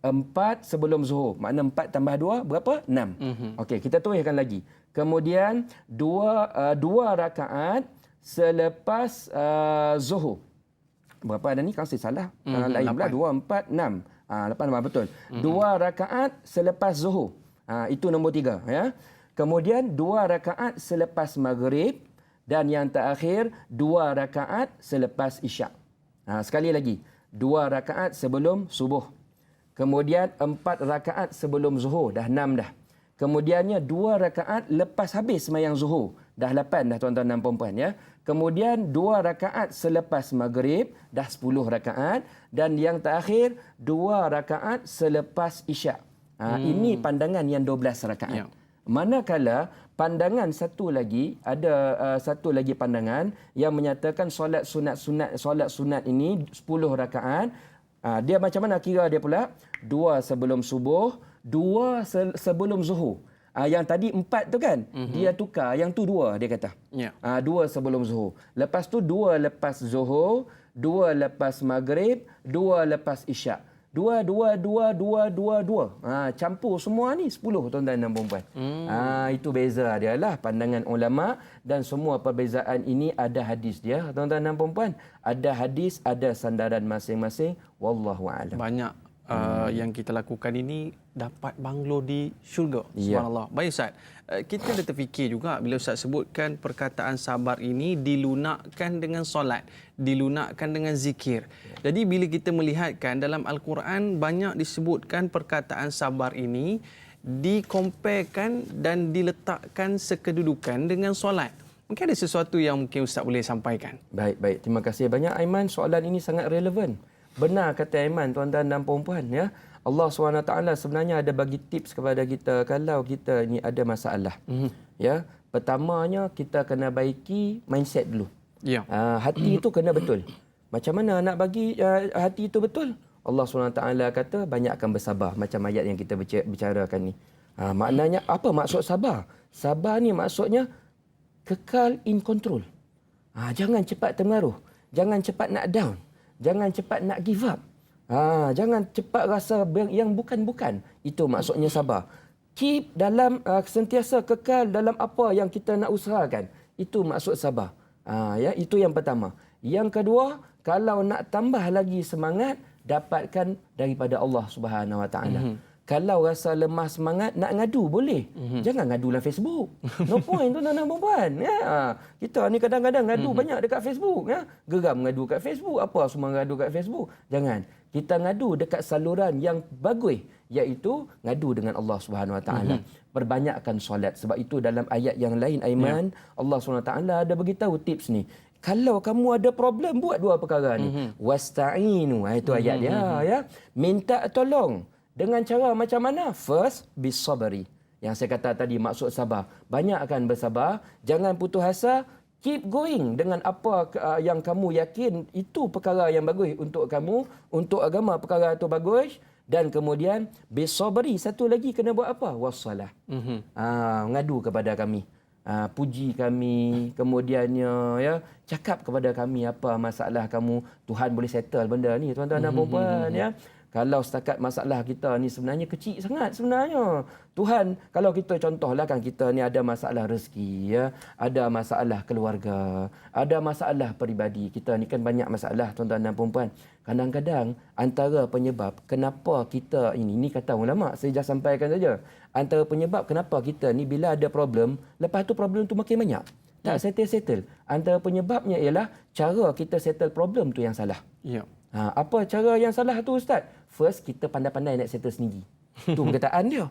4 sebelum zuhur. Makna 4 tambah 2, berapa? 6. Okey, kita tuliskan lagi. Kemudian, 2 rakaat selepas zuhur. Berapa ada ni? Kasih salah. Lain pula, 2, 4, 6. 8 betul. 2 rakaat selepas zuhur. Itu nombor 3, ya. Kemudian 2 rakaat selepas maghrib, dan yang terakhir 2 rakaat selepas isyak. Sekali lagi, 2 rakaat sebelum subuh. Kemudian 4 rakaat sebelum zuhur, dah 6 dah. Kemudiannya 2 rakaat lepas habis sembahyang zuhur, dah 8 dah tuan-tuan dan puan-puan, ya. Kemudian 2 rakaat selepas maghrib, dah 10 rakaat. Dan yang terakhir 2 rakaat selepas isyak. Ini pandangan yang 12 rakaat. Manakala pandangan satu lagi, ada satu lagi pandangan yang menyatakan solat sunat ini 10 rakaat. Dia macam mana kira dia pula? 2 sebelum subuh, 2 sebelum zuhur. Yang tadi 4 tu kan, dia tukar, yang tu 2 dia kata. 2 sebelum zuhur. Lepas tu 2 lepas zuhur, 2 lepas maghrib, 2 lepas isyak. 2. Campur semua ni 10 tuan-tuan dan puan-puan. Itu beza dia lah pandangan ulama, dan semua perbezaan ini ada hadis dia tuan-tuan dan puan-puan. Ada hadis, ada sandaran masing-masing. Wallahu a'lam. Banyak yang kita lakukan ini dapat banglo di syurga. Ya. Subhanallah. Baik Ustaz, kita ada terfikir juga bila Ustaz sebutkan perkataan sabar ini dilunakkan dengan solat, dilunakkan dengan zikir. Jadi bila kita melihatkan dalam Al-Quran banyak disebutkan perkataan sabar ini dikomparekan dan diletakkan sekedudukan dengan solat. Mungkin ada sesuatu yang mungkin Ustaz boleh sampaikan. Baik. Terima kasih banyak Aiman. Soalan ini sangat relevan. Benar kata Aiman, tuan-tuan dan puan-puan, ya. Allah SWT sebenarnya ada bagi tips kepada kita kalau kita ni ada masalah. Ya. Pertamanya kita kena baiki mindset dulu. Ya. Hati itu kena betul. Macam mana nak bagi hati itu betul? Allah SWT kata banyakkan bersabar, macam ayat yang kita bicarakan ni. Maknanya apa maksud sabar? Sabar ni maksudnya kekal in control. Jangan cepat terpengaruh. Jangan cepat nak down. Jangan cepat nak give up. Jangan cepat rasa yang bukan-bukan. Itu maksudnya sabar. Keep dalam sentiasa kekal dalam apa yang kita nak usahakan. Itu maksud sabar. Ya, itu yang pertama. Yang kedua, kalau nak tambah lagi semangat, dapatkan daripada Allah Subhanahu Wa Taala. Kalau rasa lemah semangat, nak ngadu boleh. Jangan ngadu dalam Facebook. No point tuan-tuan dan puan-puan. Ya. Kita ni kadang-kadang ngadu banyak dekat Facebook. Ya. Geram ngadu kat Facebook. Apa semua ngadu kat Facebook. Jangan. Kita ngadu dekat saluran yang bagus. Iaitu ngadu dengan Allah Subhanahu Wa Taala. Perbanyakkan solat. Sebab itu dalam ayat yang lain, Aiman, Allah Subhanahu Wa Taala ada beritahu tips ni. Kalau kamu ada problem, buat dua perkara ni. Wasta'inu. Itu ayat dia. Ya. Minta tolong. Dengan cara macam mana? First, be sabari. Yang saya kata tadi, maksud sabar. Banyakkan bersabar. Jangan putus asa. Keep going dengan apa yang kamu yakin itu perkara yang bagus untuk kamu. Untuk agama, perkara itu bagus. Dan kemudian, be sabari. Satu lagi kena buat apa? Wassalah. Ngadu kepada kami. Puji kami. Kemudiannya, ya, cakap kepada kami apa masalah kamu. Tuhan boleh settle benda ni, tuan-tuan dan puan-puan. Ya. Kalau setakat masalah kita ni sebenarnya kecil sangat sebenarnya. Tuhan, kalau kita contohlah kan kita ni ada masalah rezeki, ya, ada masalah keluarga, ada masalah peribadi. Kita ni kan banyak masalah tuan-tuan dan puan-puan. Kadang-kadang antara penyebab kenapa kita ini kata ulama, saya dah sampaikan saja. Antara penyebab kenapa kita ni bila ada problem, lepas tu problem tu makin banyak. Tak settle. Antara penyebabnya ialah cara kita settle problem tu yang salah. Ya. Apa cara yang salah tu Ustaz? First, kita pandai-pandai nak settle sendiri. Itu perkataan dia.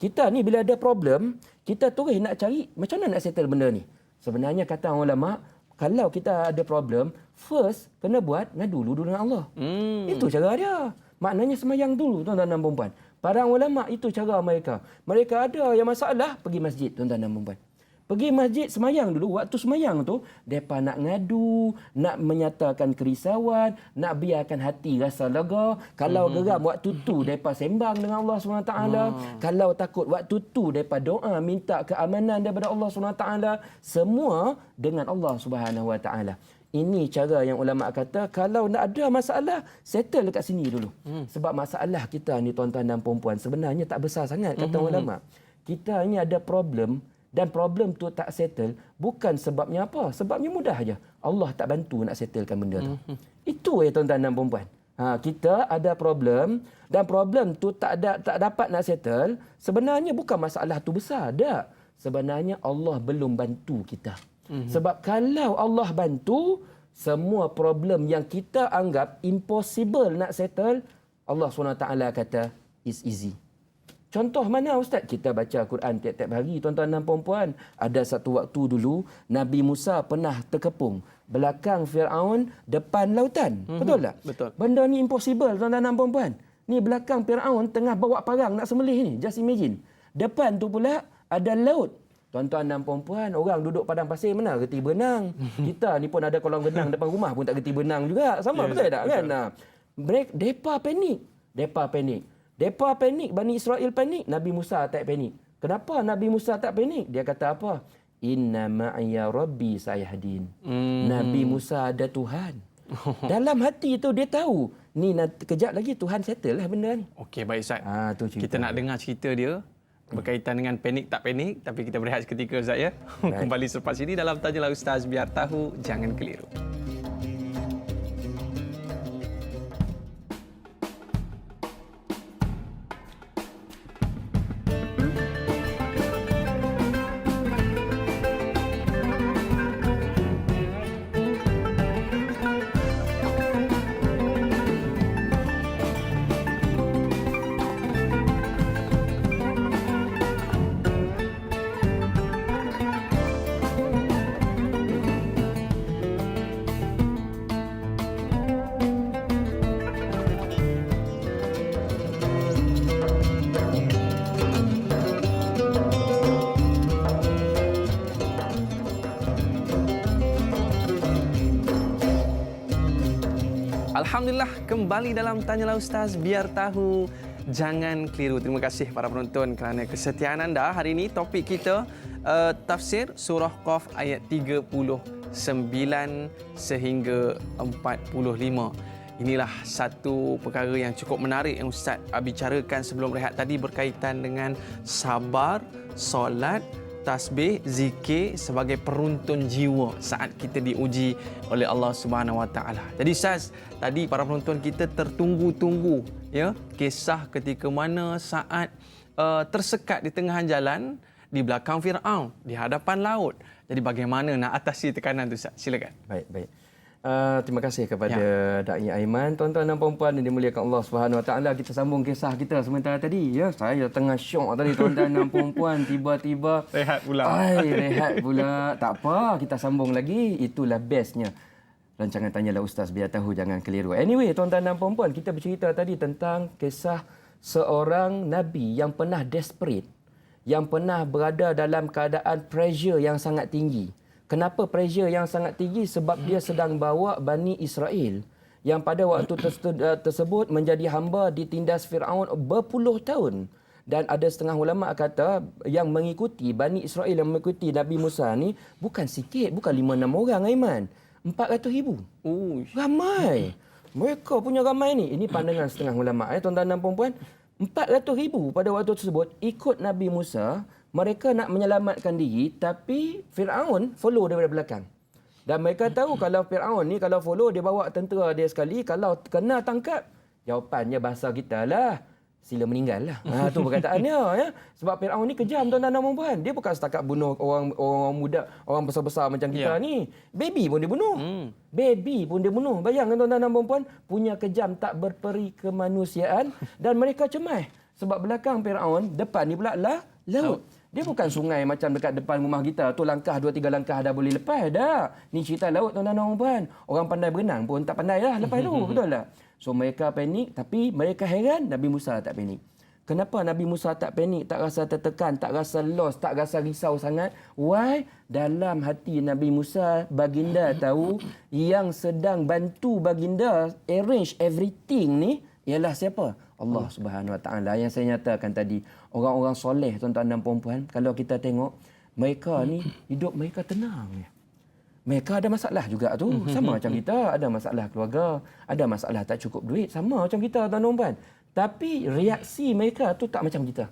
Kita ni bila ada problem, kita terus nak cari macam mana nak settle benda ni. Sebenarnya kata ulama, kalau kita ada problem, first kena buat ngadu dulu dengan Allah. Itu cara dia. Maknanya semayang dulu tuan-tuan dan puan-puan. Para ulama itu cara mereka. Mereka ada yang masalah, pergi masjid tuan-tuan dan puan-puan. Pergi masjid semayang dulu. Waktu semayang tu, mereka nak ngadu, nak menyatakan kerisauan, nak biarkan hati rasa lega. Kalau geram waktu tu, mereka sembang dengan Allah SWT. Kalau takut waktu tu, mereka doa, minta keamanan daripada Allah SWT. Semua dengan Allah SWT. Ini cara yang ulama kata, kalau nak ada masalah, settle dekat sini dulu. Sebab masalah kita ni tuan-tuan dan perempuan sebenarnya tak besar sangat, kata ulama. Kita ni ada problem, dan problem tu tak settle, bukan sebabnya apa? Sebabnya mudah aja. Allah tak bantu nak settlekan benda tu. Itu ya tuan-tuan dan puan-puan. Kita ada problem dan problem tu tak dapat nak settle, sebenarnya bukan masalah tu besar, tak. Sebenarnya Allah belum bantu kita. Sebab kalau Allah bantu, semua problem yang kita anggap impossible nak settle, Allah SWT kata, it's easy. Contoh mana Ustaz? Kita baca Quran tiap-tiap hari tuan-tuan dan puan-puan. Ada satu waktu dulu Nabi Musa pernah terkepung belakang Firaun, depan lautan. Betul tak? Betul. Benda ni impossible tuan-tuan dan puan-puan. Ni belakang Firaun tengah bawa parang nak sembelih ni. Just imagine. Depan tu pula ada laut. Tuan-tuan dan puan-puan, orang duduk padang pasir mana reti berenang. Kita ni pun ada kolam renang depan rumah pun tak reti berenang juga. Sama betul tak kan? Depa panik. Depa panik, Bani Israel panik, Nabi Musa tak panik. Kenapa Nabi Musa tak panik? Dia kata apa? Inna ma'ya rabbi sayahdin. Nabi Musa ada Tuhan. Dalam hati tu dia tahu, ni kejap lagi Tuhan settle lah benda ni. Okey, baik Ustaz. Kita nak dengar cerita dia berkaitan dengan panik tak panik, tapi kita berehat seketika Ustaz ya. Kembali selepas ini dalam Tajalah Ustaz, biar tahu jangan keliru. Alhamdulillah, kembali dalam Tanyalah Ustaz, biar tahu, jangan keliru. Terima kasih para penonton kerana kesetiaan anda. Hari ini topik kita tafsir surah Qaf ayat 39 sehingga 45. Inilah satu perkara yang cukup menarik yang Ustaz bicarakan sebelum rehat tadi berkaitan dengan sabar, solat, tasbih, zikir sebagai peruntun jiwa saat kita diuji oleh Allah Subhanahu Wa Taala. Jadi Ustaz, tadi para penonton kita tertunggu-tunggu ya kisah ketika mana saat tersekat di tengah jalan di belakang Firaun, di hadapan laut. Jadi bagaimana nak atasi tekanan tu Ustaz? Silakan. Baik. Terima kasih kepada Dai Aiman. Tuan-tuan dan puan-puan yang dimuliakan Allah Subhanahu Wa Taala, kita sambung kisah kita sementara tadi ya. Saya tengah syok tadi tuan-tuan dan puan-puan, tiba-tiba Rehat pula. Rehat pula. Tak apa, kita sambung lagi. Itulah bestnya rancangan Tanyalah Ustaz, biar tahu jangan keliru. Anyway, tuan-tuan dan puan-puan, kita bercerita tadi tentang kisah seorang nabi yang pernah desperate, yang pernah berada dalam keadaan pressure yang sangat tinggi. Kenapa pressure yang sangat tinggi? Sebab dia sedang bawa Bani Israel yang pada waktu tersebut menjadi hamba ditindas Firaun berpuluh tahun. Dan ada setengah ulama kata yang mengikuti Bani Israel, yang mengikuti Nabi Musa ni bukan sikit, bukan 5-6 orang Aiman. 400,000. Ramai. Mereka punya ramai ni. Ini pandangan setengah ulama tuan-tuan dan puan-puan. 400,000 pada waktu tersebut ikut Nabi Musa. Mereka nak menyelamatkan diri, tapi Firaun follow daripada belakang. Dan mereka tahu kalau Firaun ni kalau follow, dia bawa tentera dia sekali, kalau kena tangkap, jawapannya bahasa kita lah, sila meninggal lah. Tu perkataannya ya. Sebab Firaun ni kejam tuan-tuan dan puan-puan. Dia bukan setakat bunuh orang muda, orang besar-besar macam kita ni. Baby pun dia bunuh. Baby pun dia bunuh. Bayangkan tuan-tuan dan puan-puan, punya kejam tak berperi kemanusiaan dan mereka cemas. Sebab belakang Firaun, depan ni pula lah laut. Dia bukan sungai macam dekat depan rumah kita. Tu langkah 2-3 langkah dah boleh lepas dah. Ni cerita laut tuan-tuan dan puan. Orang pandai berenang pun tak pandai lah lepas tu. Betul tak? So mereka panik, tapi mereka heran Nabi Musa tak panik. Kenapa Nabi Musa tak panik, tak rasa tertekan, tak rasa lost, tak rasa risau sangat? Why? Dalam hati Nabi Musa, baginda tahu yang sedang bantu baginda arrange everything ni ialah siapa? Allah Subhanahu Wa Taala. Yang saya nyatakan tadi, orang-orang soleh tuan-tuan dan puan-puan, kalau kita tengok mereka ni hidup mereka tenang. Mereka ada masalah juga tu, sama macam kita, ada masalah keluarga, ada masalah tak cukup duit, sama macam kita tuan-tuan dan puan. Tapi reaksi mereka tu tak macam kita.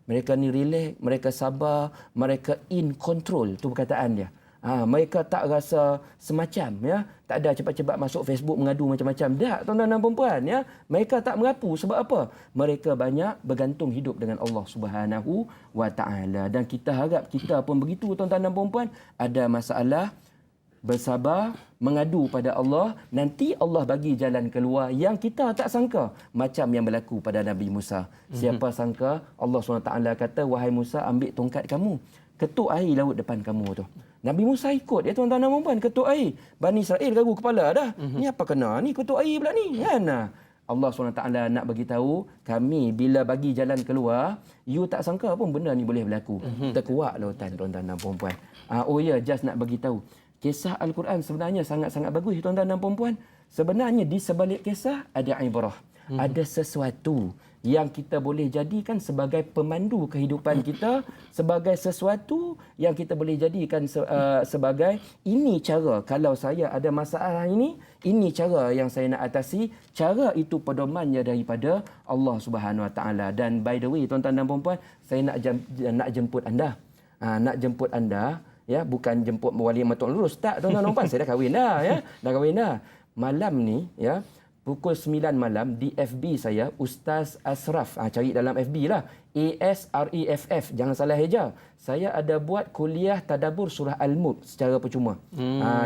Mereka ni relax, mereka sabar, mereka in control, tu perkataan dia. Mereka tak rasa semacam ya, tak ada cepat-cepat masuk Facebook mengadu macam-macam. Tak, tuan-tuan dan puan-puan ya. Mereka tak merapu sebab apa? Mereka banyak bergantung hidup dengan Allah Subhanahu Wa Taala. Dan kita harap kita pun begitu tuan-tuan dan puan-puan, ada masalah bersabar, mengadu pada Allah, nanti Allah bagi jalan keluar yang kita tak sangka, macam yang berlaku pada Nabi Musa. Siapa sangka Allah SWT kata, wahai Musa, ambil tongkat kamu, ketuk air laut depan kamu tu. Nabi Musa ikut, ya tuan-tuan dan puan-puan, ketuk air. Bani Israel gagu kepala dah. Ni apa kena ni, ketuk air pula ni kan? Allah SWT nak bagi tahu, kami bila bagi jalan keluar, you tak sangka pun benda ni boleh berlaku. Terkuak lautan tuan-tuan dan puan-puan. Just nak bagi tahu, kisah Al-Quran sebenarnya sangat-sangat bagus tuan-tuan dan puan-puan. Sebenarnya di sebalik kisah ada ibrah. Ada sesuatu yang kita boleh jadikan sebagai pemandu kehidupan kita, sebagai sesuatu yang kita boleh jadikan sebagai ini cara kalau saya ada masalah ini cara yang saya nak atasi. Cara itu pedomannya daripada Allah Subhanahu Wa Taala. Dan by the way tuan-tuan dan puan-puan, saya nak jemput anda. Nak jemput anda ya, bukan jemput wali matul lurus, tak tuan-tuan dan puan, saya dah kahwin dah ya. Dah kahwin dah. Malam ni ya, pukul 9 malam di FB saya, Ustaz Asraf. Cari dalam FB lah. ASREFF. Jangan salah eja. Saya ada buat kuliah tadabbur surah Al-Mulk secara percuma.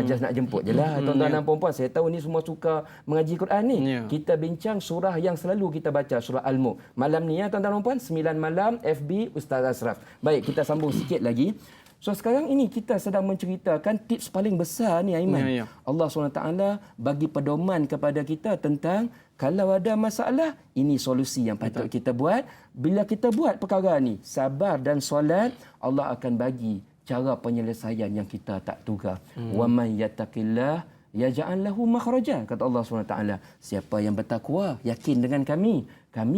Just nak jemput je lah tuan-tuan dan puan-puan. Saya tahu ni semua suka mengaji Quran ni. Kita bincang surah yang selalu kita baca, surah Al-Mulk. Malam ni ya tuan-tuan dan puan, 9 malam FB Ustaz Asraf. Baik, kita sambung sikit lagi. So sekarang ini kita sedang menceritakan tips paling besar ni Aiman. Allah SWT bagi pedoman kepada kita tentang kalau ada masalah, ini solusi yang patut kita buat. Bila kita buat perkara ni, sabar dan solat, Allah akan bagi cara penyelesaian yang kita tak duga. Wa man yattaqillah yaj'al lahu makhraja, kata Allah SWT. Siapa yang bertakwa, yakin dengan kami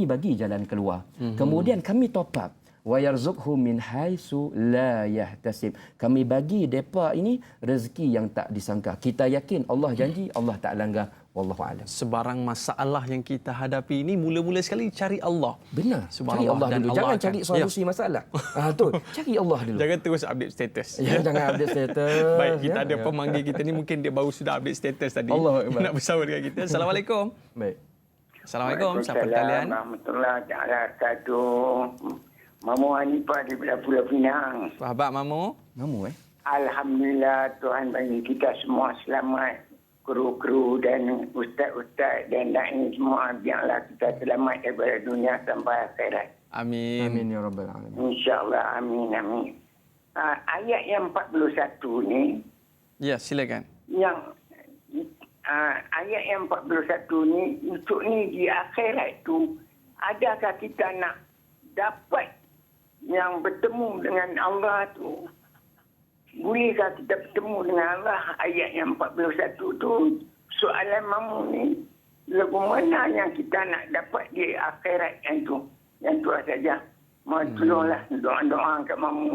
bagi jalan keluar. Kemudian kami top up, wa yarzuqhu min haitsu la yahtasib. Kami bagi depa ini rezeki yang tak disangka. Kita yakin Allah janji, Allah tak langgar. Wallahu a'lam. Sebarang masalah yang kita hadapi ini mula-mula sekali cari Allah. Benar. Cari Subhanallah. Allah Dan dulu. Allah Jangan akan- cari solusi masalah. Tu, cari Allah dulu. Jangan terus update status. Jangan update status. Baik, kita ada pemanggil kita ni, mungkin dia baru sudah update status tadi. Allah Akbar. Nak bersama dengan kita. Assalamualaikum. Baik. Assalamualaikum. Siapa talian? Warahmatullahi taala wabarakatuh. Mamu Hanifah di Pulau Pinang. Sahabat Mamu. Mamu Alhamdulillah Tuhan bagi kita semua selamat. Kru-kru dan ustaz-ustaz dan dai semua, biarlah kita selamat daripada dunia sampai akhirat. Amin. Amin ya rabbal alamin. InsyaAllah. Amin. Amin. Ayat yang 41 ni, Ya, silakan. yang ayat yang 41 ni, untuk ni di akhirat tu, adakah kita nak dapat yang bertemu dengan Allah tu? Bolehkah kita bertemu dengan Allah? Ayat yang 41 tu, soalan Mamu ni, lagu mana yang kita nak dapat di akhirat yang tu? Yang tu saja. Mohon tolonglah doa-doa kat Mamu.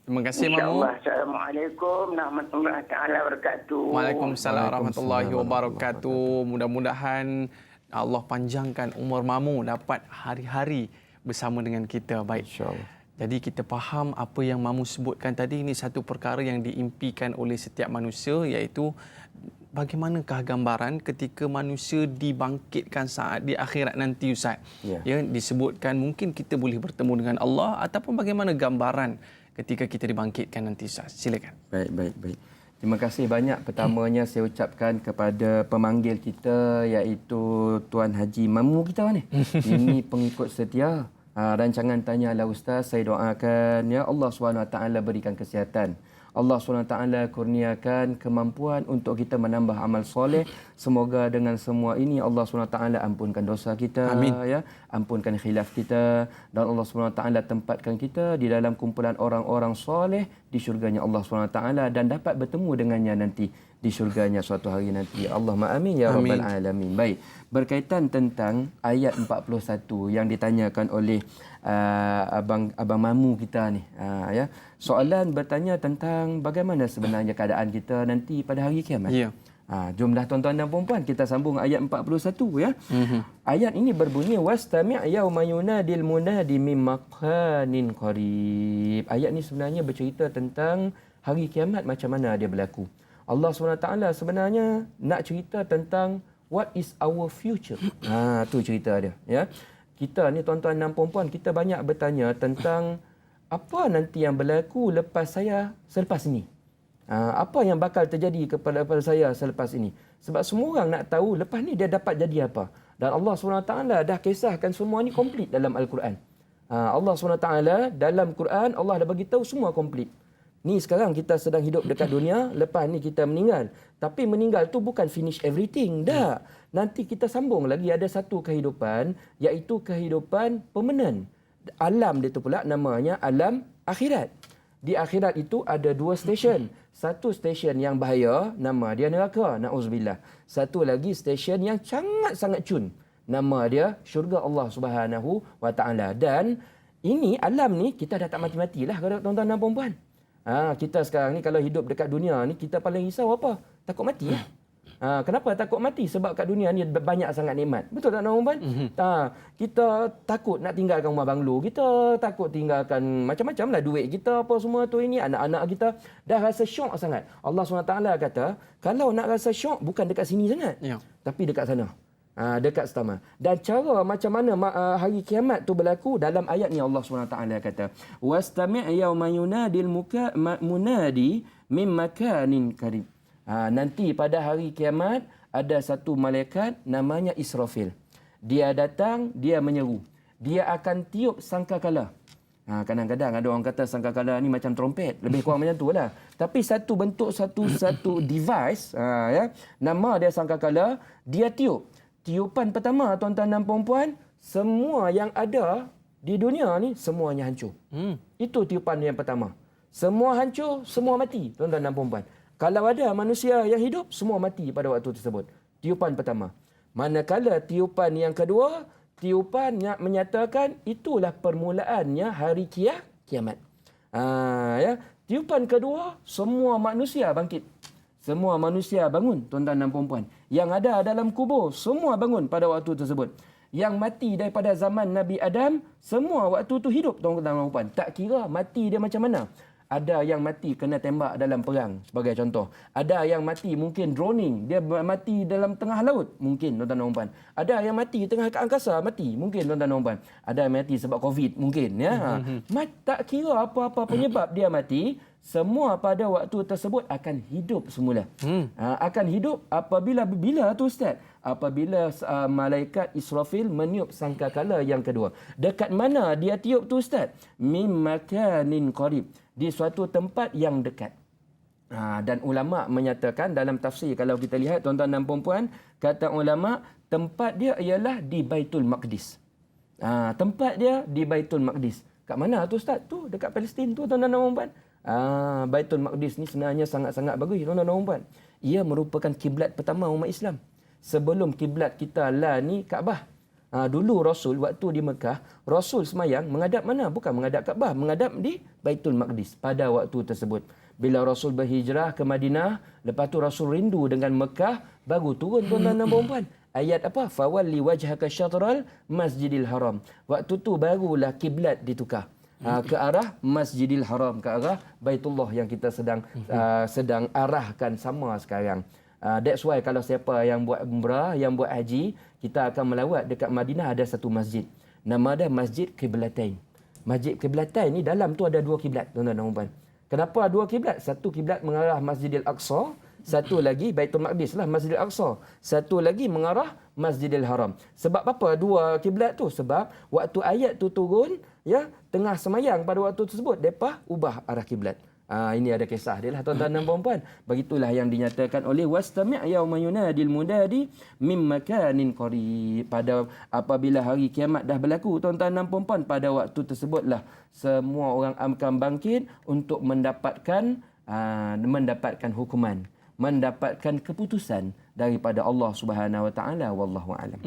Terima kasih Mamu. InsyaAllah. Assalamualaikum warahmatullahi taala wabarakatuh. Waalaikumsalam warahmatullahi wabarakatuh. Mudah-mudahan Allah panjangkan umur Mamu dapat hari-hari bersama dengan kita. Baik. InsyaAllah. Jadi kita faham apa yang Mamu sebutkan tadi, ini satu perkara yang diimpikan oleh setiap manusia, iaitu bagaimanakah gambaran ketika manusia dibangkitkan saat di akhirat nanti, Ustaz. Ya, disebutkan mungkin kita boleh bertemu dengan Allah, ataupun bagaimana gambaran ketika kita dibangkitkan nanti, Ustaz. Silakan. Baik. Terima kasih banyak. Pertamanya saya ucapkan kepada pemanggil kita, iaitu Tuan Haji Mamu kita ni. Ini pengikut setia. Rancangan Tanyalah Ustaz, saya doakan ya Allah SWT berikan kesihatan. Allah SWT kurniakan kemampuan untuk kita menambah amal soleh. Semoga dengan semua ini Allah SWT ampunkan dosa kita. Amin. Ya, ampunkan khilaf kita. Dan Allah SWT tempatkan kita di dalam kumpulan orang-orang soleh di syurganya Allah SWT, dan dapat bertemu dengannya nanti di syurganya suatu hari nanti. Allahumma amin ya rabbal alamin. Baik, berkaitan tentang ayat 41 yang ditanyakan oleh abang Mamu kita ni, ya. Soalan bertanya tentang bagaimana sebenarnya keadaan kita nanti pada hari kiamat. Ya. Jumlah tuan-tuan dan puan-puan, kita sambung ayat 41 ya. Ayat ini berbunyi wastami' yauma yunadil munadi mim makanin qarib. Ayat ini sebenarnya bercerita tentang hari kiamat, macam mana dia berlaku. Allah SWT sebenarnya nak cerita tentang what is our future. Tu cerita dia ya. Kita ni tuan-tuan dan puan-puan, kita banyak bertanya tentang apa nanti yang berlaku selepas ini. Apa yang bakal terjadi kepada saya selepas ini. Sebab semua orang nak tahu lepas ni dia dapat jadi apa. Dan Allah SWT dah kisahkan semua ni komplit dalam Al-Quran. Allah SWT dalam Quran, Allah dah bagi tahu semua komplit. Ni sekarang kita sedang hidup dekat dunia, lepas ni kita meninggal. Tapi meninggal tu bukan finish everything. Dah. Nanti kita sambung lagi ada satu kehidupan, iaitu kehidupan permanent. Alam dia tu pula namanya alam akhirat. Di akhirat itu ada dua stesen. Satu stesen yang bahaya, nama dia neraka, na'udzubillah. Satu lagi stesen yang sangat-sangat cun. Nama dia syurga Allah Subhanahu wa taala. Dan ini alam ni kita dah tak mati-matilah kalau tuan-tuan dan puan-puan. Kita sekarang ni kalau hidup dekat dunia ni, kita paling risau apa? Takut mati lah. Kenapa takut mati? Sebab kat dunia ni banyak sangat nikmat. Betul tak tuan-tuan? Kita takut nak tinggalkan rumah banglo. Kita takut tinggalkan macam-macam lah, duit kita apa semua tu ini. Anak-anak kita dah rasa syok sangat. Allah SWT kata, kalau nak rasa syok bukan dekat sini sangat. Ya. Tapi dekat sana. Dekat setama. Dan cara macam mana hari kiamat tu berlaku, dalam ayat ni Allah SWT kata, wastami' yauma yunadil munadi mim makanin qarib. Nanti pada hari kiamat ada satu malaikat namanya Israfil. Dia datang, dia menyeru. Dia akan tiup sangkakala. Kadang-kadang ada orang kata sangkakala ni macam trompet, lebih kurang macam tu lah. Tapi satu bentuk satu device, ya. Nama dia sangkakala, dia tiup. Tiupan pertama tuan-tuan dan puan-puan, semua yang ada di dunia ni semuanya hancur. Itu tiupan yang pertama. Semua hancur, semua mati tuan-tuan dan puan-puan. Kalau ada manusia yang hidup, semua mati pada waktu tersebut. Tiupan pertama. Manakala tiupan yang kedua, tiupan yang menyatakan itulah permulaannya hari kiamat. Ya. Tiupan kedua, semua manusia bangkit. Semua manusia bangun, tuan-tuan dan puan-puan. Yang ada dalam kubur, semua bangun pada waktu tersebut. Yang mati daripada zaman Nabi Adam, semua waktu tu hidup, tuan-tuan dan puan-puan. Tak kira mati dia macam mana. Ada yang mati kena tembak dalam perang, sebagai contoh. Ada yang mati mungkin drowning, dia mati dalam tengah laut, mungkin, tuan-tuan dan puan-puan. Ada yang mati tengah kat angkasa, mati, mungkin, tuan-tuan dan puan-puan. Ada yang mati sebab COVID, mungkin. Ya. Tak kira apa-apa penyebab dia mati, semua pada waktu tersebut akan hidup semula. Akan hidup bila tu Ustaz? Apabila malaikat Israfil meniup sangkakala yang kedua. Dekat mana dia tiup tu Ustaz? Mim makanin qarib. Di suatu tempat yang dekat. Dan ulama menyatakan dalam tafsir, kalau kita lihat tuan-tuan dan puan-puan, kata ulama, tempat dia ialah di Baitul Maqdis. Tempat dia di Baitul Maqdis. Kat mana tu Ustaz? Tu dekat Palestin tu tuan-tuan dan puan-puan. Baitul Maqdis ni sebenarnya sangat-sangat bagus tuan-tuan dan puan-puan. Ia merupakan kiblat pertama umat Islam. Sebelum kiblat kita lah ni Kaabah. Dulu Rasul waktu di Mekah, Rasul semayang menghadap mana? Bukan menghadap Kaabah, menghadap di Baitul Maqdis pada waktu tersebut. Bila Rasul berhijrah ke Madinah, lepas tu Rasul rindu dengan Mekah, baru turun tuan-tuan dan puan-puan. Ayat apa? Fawalli wajhaka syatral Masjidil Haram. Waktu tu barulah kiblat ditukar. Ke arah Masjidil Haram, ke arah Baitullah yang kita sedang arahkan sama sekarang. That's why kalau siapa yang buat umrah, yang buat haji, kita akan melawat dekat Madinah ada satu masjid. Nama dia Masjid Qiblatain. Masjid Qiblatain ni dalam tu ada dua kiblat, tuan-tuan dan puan. Kenapa dua kiblat? Satu kiblat mengarah Masjidil Aqsa, satu lagi Baitul Maqdis lah, Masjidil Aqsa. Satu lagi mengarah Masjidil Haram. Sebab apa dua kiblat tu? Sebab waktu ayat tu turun, ya, tengah semayang pada waktu tersebut, depa ubah arah kiblat. Ini ada kisah dia lah tuan-tuan dan puan-puan. Begitulah yang dinyatakan oleh wastami' yauma yunadil munadi mim makanin qarib. Pada apabila hari kiamat dah berlaku tuan-tuan dan puan-puan, pada waktu tersebutlah semua orang akan bangkit untuk mendapatkan hukuman, mendapatkan keputusan daripada Allah Subhanahu Wa Taala, wallahu alam.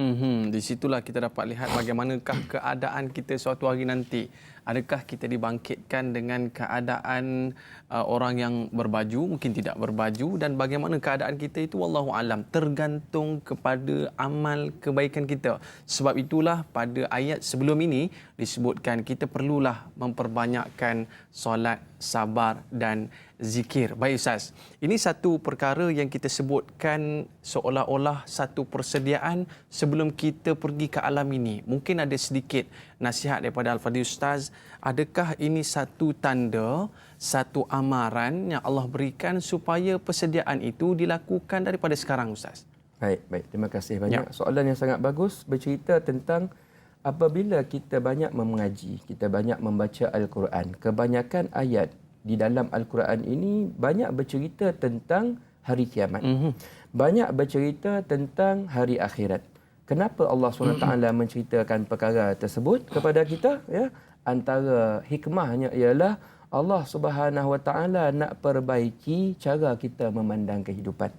Di situlah kita dapat lihat bagaimanakah keadaan kita suatu hari nanti. Adakah kita dibangkitkan dengan keadaan orang yang berbaju, mungkin tidak berbaju, dan bagaimana keadaan kita itu wallahu alam, tergantung kepada amal kebaikan kita. Sebab itulah pada ayat sebelum ini disebutkan kita perlulah memperbanyakkan solat, sabar dan zikir. Baik Ustaz, ini satu perkara yang kita sebutkan seolah-olah satu persediaan sebelum kita pergi ke alam ini. Mungkin ada sedikit nasihat daripada Al-Fadhil Ustaz, adakah ini satu tanda, satu amaran yang Allah berikan supaya persediaan itu dilakukan daripada sekarang Ustaz? Baik. Terima kasih banyak. Soalan yang sangat bagus, bercerita tentang apabila kita banyak mengaji, kita banyak membaca Al-Quran, kebanyakan ayat di dalam Al-Quran ini banyak bercerita tentang hari kiamat. Banyak bercerita tentang hari akhirat. Kenapa Allah SWT menceritakan perkara tersebut kepada kita? Ya, antara hikmahnya ialah Allah SWT nak perbaiki cara kita memandang kehidupan.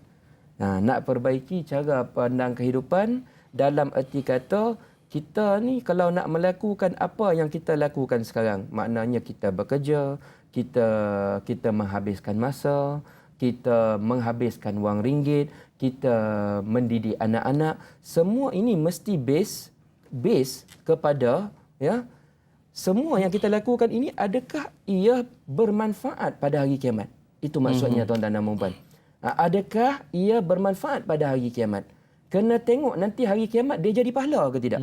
Nak perbaiki cara pandang kehidupan dalam erti kata kita ni kalau nak melakukan apa yang kita lakukan sekarang, maknanya kita bekerja, kita menghabiskan masa, kita menghabiskan wang ringgit, kita mendidik anak-anak, semua ini mesti base kepada ya, semua yang kita lakukan ini adakah ia bermanfaat pada hari kiamat? Itu maksudnya tuan-tuan dan puan-puan. Adakah ia bermanfaat pada hari kiamat? Kena tengok nanti hari kiamat dia jadi pahala ke tidak.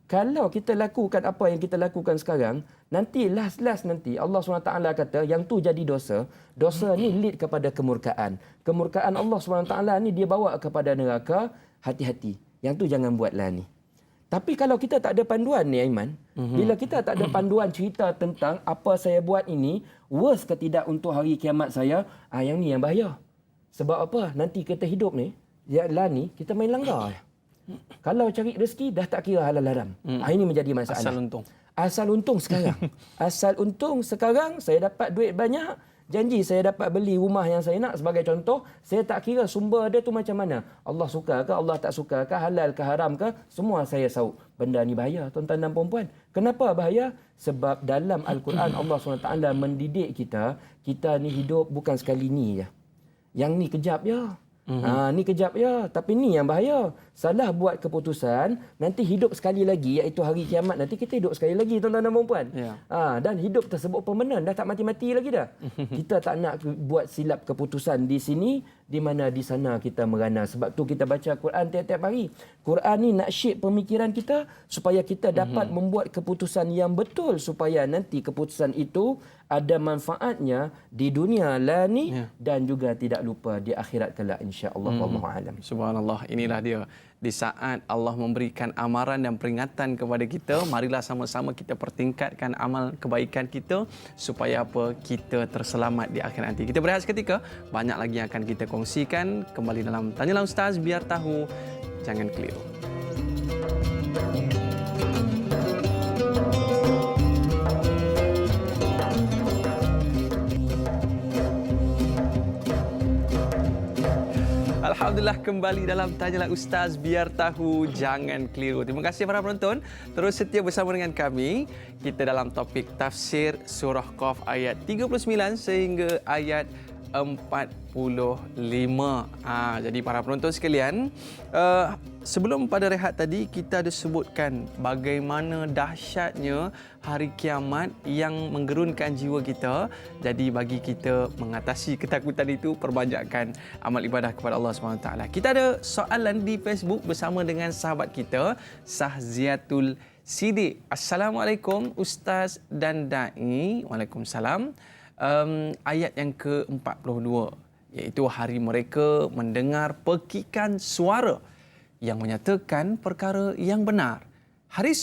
Kalau kita lakukan apa yang kita lakukan sekarang, nanti last nanti Allah SWT kata yang tu jadi dosa. Dosa ni lead kepada kemurkaan. Kemurkaan Allah SWT ni dia bawa kepada neraka. Hati-hati. Yang tu jangan buatlah ni. Tapi kalau kita tak ada panduan ni Aiman, bila kita tak ada panduan cerita tentang apa saya buat ini, worse ke tidak untuk hari kiamat saya, yang ni yang bahaya. Sebab apa? Nanti kita hidup ni, ni kita main langgar. Kalau cari rezeki dah tak kira halal haram. Ini menjadi masalah. Asal untung. Asal untung sekarang. Asal untung sekarang saya dapat duit banyak, Janji saya dapat beli rumah yang saya nak sebagai contoh, saya tak kira sumber dia tu macam mana. Allah suka ke, Allah tak suka ke, halal ke, haram ke, semua saya sauk. Benda ni bahaya tuan-tuan dan puan-puan. Kenapa bahaya? Sebab dalam Al-Quran Allah SWT mendidik kita, kita ni hidup bukan sekali ni je. Yang ni kejap je. Ni kejap ya, tapi ni yang bahaya. Salah buat keputusan, nanti hidup sekali lagi, iaitu hari kiamat nanti kita hidup sekali lagi tuan-tuan dan puan-puan. Dan hidup tersebut permanen, dah tak mati-mati lagi dah. Kita tak nak buat silap keputusan di sini, di mana di sana kita merana. Sebab tu kita baca Quran tiap-tiap hari. Quran ni nak shape pemikiran kita supaya kita dapat membuat keputusan yang betul, supaya nanti keputusan itu ada manfaatnya di dunia lah ni dan juga tidak lupa di akhirat kelak insya-Allah. Wallahu alam. Subhanallah, inilah dia. Di saat Allah memberikan amaran dan peringatan kepada kita, marilah sama-sama kita pertingkatkan amal kebaikan kita supaya apa? Kita terselamat di akhir nanti. Kita berehat seketika, banyak lagi yang akan kita kongsikan kembali dalam Tanyalah Ustaz, biar tahu, jangan keliru. Alhamdulillah, kembali dalam Tanyalah Ustaz, biar tahu, jangan keliru. Terima kasih para penonton. Terus setia bersama dengan kami. Kita dalam topik tafsir surah Qaf ayat 39 sehingga ayat 45. Jadi para penonton sekalian, sebelum pada rehat tadi kita ada sebutkan bagaimana dahsyatnya hari kiamat yang menggerunkan jiwa kita. Jadi bagi kita mengatasi ketakutan itu, perbanyakkan amal ibadah kepada Allah SWT. Kita ada soalan di Facebook bersama dengan sahabat kita, Sahziatul Sidik. Assalamualaikum Ustaz dan Da'i. Waalaikumsalam. Ayat yang ke-42, iaitu hari mereka mendengar pekikan suara yang menyatakan perkara yang benar. Hari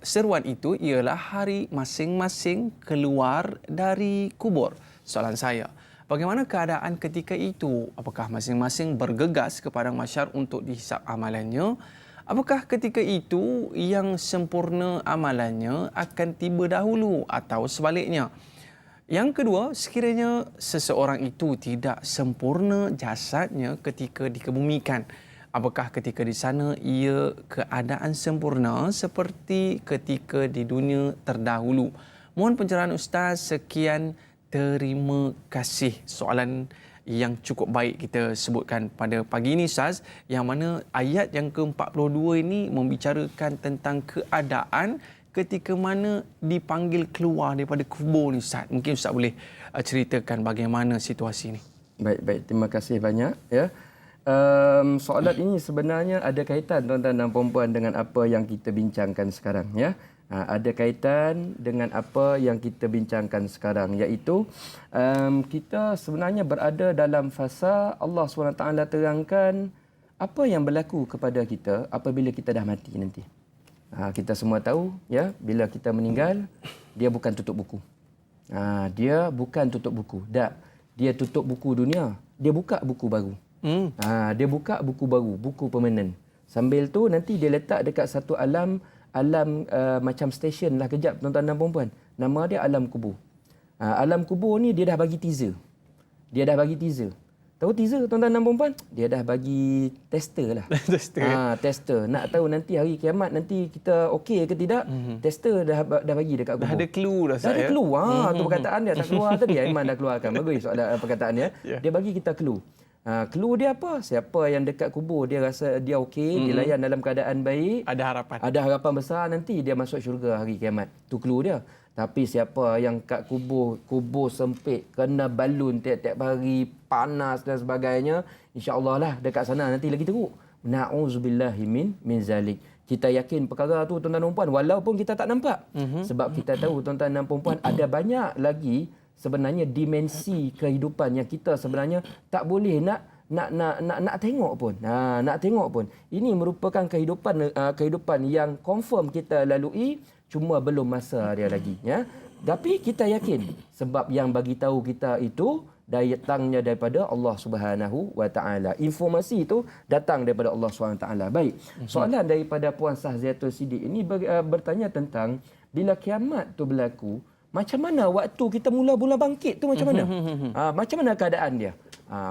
seruan itu ialah hari masing-masing keluar dari kubur. Soalan saya, bagaimana keadaan ketika itu? Apakah masing-masing bergegas ke padang mahsyar untuk dihisap amalannya? Apakah ketika itu yang sempurna amalannya akan tiba dahulu atau sebaliknya? Yang kedua, sekiranya seseorang itu tidak sempurna jasadnya ketika dikebumikan, apakah ketika di sana ia keadaan sempurna seperti ketika di dunia terdahulu? Mohon pencerahan Ustaz. Sekian, terima kasih. Soalan yang cukup baik kita sebutkan pada pagi ini Ustaz, yang mana ayat yang ke-42 ini membicarakan tentang keadaan ketika mana dipanggil keluar daripada kubur ni Ustaz. Mungkin Ustaz boleh ceritakan bagaimana situasi ini. Baik, terima kasih banyak ya. Soalan ini sebenarnya ada kaitan tuan-tuan dan puan-puan dengan apa yang kita bincangkan sekarang ya. Ada kaitan dengan apa yang kita bincangkan sekarang, iaitu kita sebenarnya berada dalam fasa Allah SWT terangkan apa yang berlaku kepada kita apabila kita dah mati nanti. Kita semua tahu ya, bila kita meninggal dia bukan tutup buku. Dia bukan tutup buku. Dia tutup buku dunia, dia buka buku baru. Dia buka buku baru, buku permanen. Sambil tu nanti dia letak dekat satu alam macam stesen lah kejap tuan-tuan dan puan-puan. Nama dia alam kubur. Alam kubur ni dia dah bagi teaser. Tahu teaser tuan-tuan dan puan-puan? Dia dah bagi tester lah. Tester. Nak tahu nanti hari kiamat nanti kita okey ke tidak? Tester dah bagi dekat kubur. Dah ada clue dah. Dah ada clue. Tu perkataan dia tak keluar tadi. Aiman dah keluarkan. Bagus soalan perkataan dia. Dia bagi kita clue. Clue dia apa? Siapa yang dekat kubur dia rasa dia okey, dia layan dalam keadaan baik. Ada harapan besar nanti dia masuk syurga hari kiamat. Tu clue dia. Tapi siapa yang kat kubur sempit, kena balun tiap-tiap hari, panas dan sebagainya, insya-Allah lah dekat sana nanti lagi teruk. Na'udzubillahi min zalik. Kita yakin perkara tu tuan-tuan dan puan walaupun kita tak nampak. Sebab kita tahu tuan-tuan dan puan ada banyak lagi sebenarnya dimensi kehidupan yang kita sebenarnya tak boleh nak tengok pun. Nak tengok pun. Ini merupakan kehidupan yang confirm kita lalui, cuma belum masa dia lagi ya. Tapi kita yakin sebab yang bagi tahu kita itu datangnya daripada Allah Subhanahu wa taala. Informasi itu datang daripada Allah Subhanahu wa taala. Baik. Soalan daripada Puan Sahziatul Sidik ini bertanya tentang bila kiamat tu berlaku, macam mana waktu kita mula-mula bangkit tu macam mana? Macam mana keadaan dia?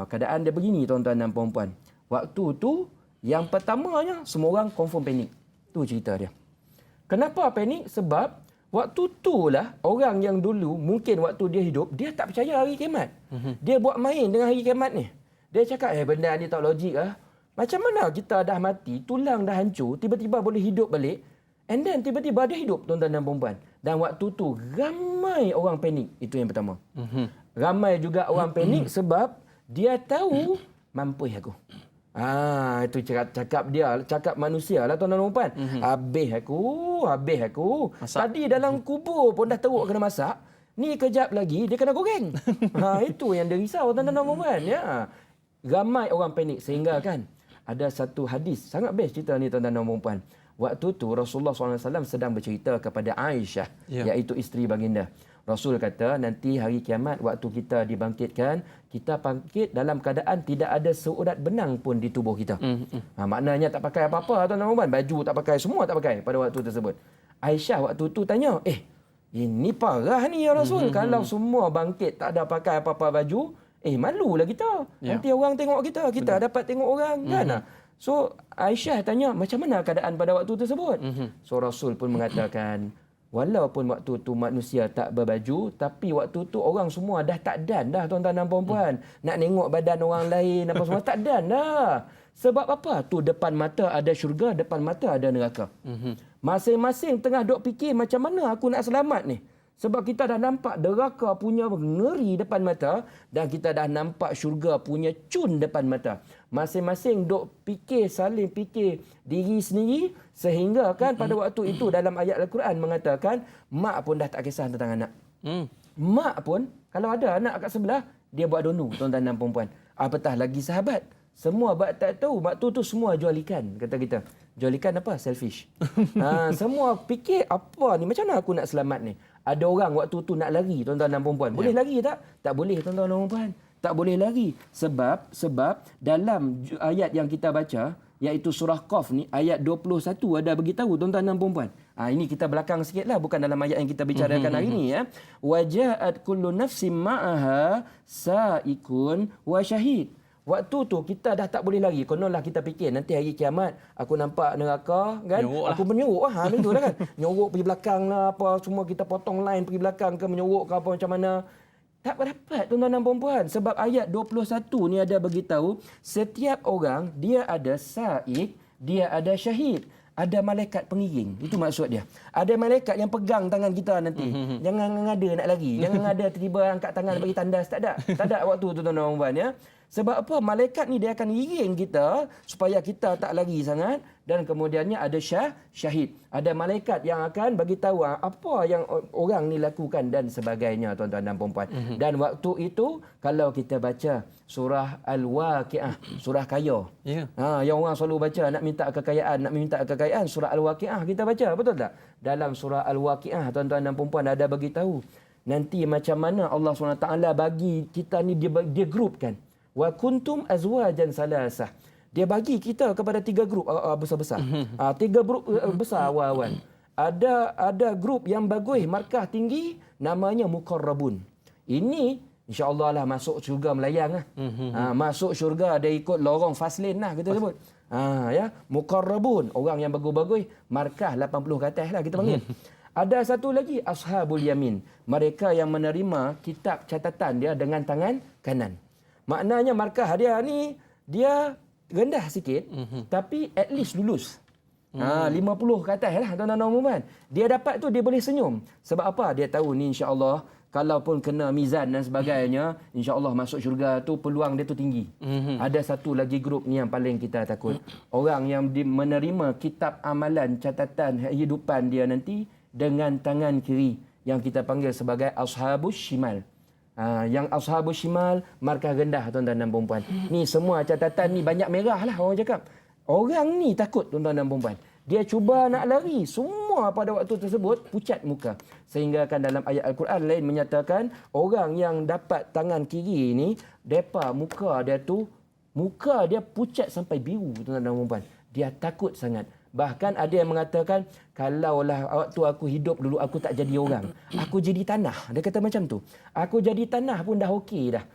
Keadaan dia begini tuan-tuan dan puan-puan. Waktu tu yang pertamanya semua orang confirm panik. Tu cerita dia. Kenapa panik? Sebab waktu tu lah orang yang dulu mungkin waktu dia hidup dia tak percaya hari kiamat. Dia buat main dengan hari kiamat ni. Dia cakap benda ni tak logik ah. Macam mana kita dah mati, tulang dah hancur, tiba-tiba boleh hidup balik. And then tiba-tiba dia hidup tuan-tuan dan puan-puan. Dan waktu tu ramai orang panik. Itu yang pertama. Ramai juga orang panik sebab dia tahu mampus aku. Itu cakap manusia lah tuan-tuan dan puan. Habis aku. Masak. Tadi dalam kubur pun dah teruk kena masak. Ni kejap lagi dia kena goreng. Itu yang dia risau tuan-tuan dan puan. Ya. Ramai orang panik sehingga kan ada satu hadis sangat best cerita ni tuan-tuan dan puan. Waktu tu Rasulullah SAW sedang bercerita kepada Aisyah, iaitu isteri baginda. Rasul kata nanti hari kiamat waktu kita dibangkitkan, kita bangkit dalam keadaan tidak ada seurat benang pun di tubuh kita. Maknanya tak pakai apa-apa tuan-tuan dan puan. Baju tak pakai, semua tak pakai pada waktu tersebut. Aisyah waktu tu tanya, ini parah ni ya Rasul. Kalau semua bangkit tak ada pakai apa-apa baju, malulah kita. Nanti orang tengok kita dapat tengok orang kan. So Aisyah tanya macam mana keadaan pada waktu tersebut. So Rasul pun mengatakan walaupun waktu tu manusia tak berbaju, tapi waktu tu orang semua dah tak dan dah tuan-tuan dan puan-puan. Nak tengok badan orang lain apa semua tak dan dah. Sebab apa? Tu depan mata ada syurga, depan mata ada neraka. Masing-masing tengah duk fikir macam mana aku nak selamat ni. Sebab kita dah nampak neraka punya ngeri depan mata dan kita dah nampak syurga punya cun depan mata. Masing-masing duk saling fikir diri sendiri sehingga kan pada waktu itu dalam ayat Al-Quran mengatakan mak pun dah tak kisah tentang anak. Mak pun kalau ada anak kat sebelah dia buat donu tuan-tuan dan puan-puan. Apatah lagi sahabat. Semua tak tahu waktu tu semua jual ikan kata kita. Jual ikan apa? Selfish. Semua fikir apa ni macam mana aku nak selamat ni. Ada orang waktu tu nak lari tuan-tuan dan puan-puan. Boleh lari tak? Tak boleh tuan-tuan dan puan-puan. Tak boleh lari. Sebab dalam ayat yang kita baca iaitu surah Qaf ni ayat 21 ada beritahu tuan-tuan dan puan-puan. Ini kita belakang sikitlah bukan dalam ayat yang kita bicarakan hari ni ya. Waja'at kullu nafsin ma'aha sa'ikun wa syahid. Waktu tu kita dah tak boleh lari. Kononlah kita fikir nanti hari kiamat aku nampak neraka kan. Aku menyorok macam tu lah kan. Nyorok pergi belakang lah apa semua kita potong line pergi belakang ke menyorok ke apa macam mana. Tak dapat tuan-tuan dan puan-puan. Sebab ayat 21 ni ada beritahu setiap orang dia ada sa'id, dia ada syahid. Ada malaikat pengiring. Itu maksud dia. Ada malaikat yang pegang tangan kita nanti. Jangan ngada nak lari. Jangan ngada tiba-tiba angkat tangan bagi tandas. Tak ada. Tak ada waktu tu tuan-tuan dan puan ya. Sebab apa? Malaikat ni dia akan iring kita supaya kita tak lari sangat dan kemudiannya ada syahid. Ada malaikat yang akan bagi tahu apa yang orang ni lakukan dan sebagainya tuan-tuan dan puan-puan. Dan waktu itu kalau kita baca surah Al-Waqiah, surah kaya. Yang orang selalu baca nak minta kekayaan, surah Al-Waqiah kita baca, betul tak? Dalam surah Al-Waqiah tuan-tuan dan puan-puan ada bagi tahu nanti macam mana Allah SWT bagi kita ni dia grupkan. Wa kuntum azwajan salasah. Dia bagi kita kepada 3 grup besar-besar. 3 grup besar awal-awal. Ada grup yang bagus, markah tinggi, namanya muqarrabun. Ini insya-Allah lah masuk syurga melayang lah. Masuk syurga dia ikut lorong fast lane lah kita sebut. Ya, muqarrabun, orang yang bagus-bagus, markah 80 ke atas lah kita panggil. Ada satu lagi ashabul yamin. Mereka yang menerima kitab catatan dia dengan tangan kanan. Maknanya markah dia ni dia rendah sikit tapi at least lulus. 50 ke atas lah tuan-tuan dan puan. Dia dapat tu dia boleh senyum. Sebab apa? Dia tahu ni insya-Allah kalaupun kena mizan dan sebagainya, insya-Allah masuk syurga tu peluang dia tu tinggi. Ada satu lagi grup ni yang paling kita takut. Orang yang menerima kitab amalan catatan hidupan dia nanti dengan tangan kiri yang kita panggil sebagai ashabus shimal. Yang ashabus shimal markah rendah tuan-tuan dan puan-puan. Ni semua catatan ni banyak merah lah orang cakap. Orang ni takut tuan-tuan dan puan-puan. Dia cuba nak lari. Semua pada waktu tersebut pucat muka. Sehingga kan dalam ayat Al-Quran lain menyatakan orang yang dapat tangan kiri ni depa muka dia pucat sampai biru tuan-tuan dan puan-puan. Dia takut sangat. Bahkan ada yang mengatakan, kalaulah waktu aku hidup dulu aku tak jadi orang, aku jadi tanah. Dia kata macam tu. Aku jadi tanah pun dah okey dah.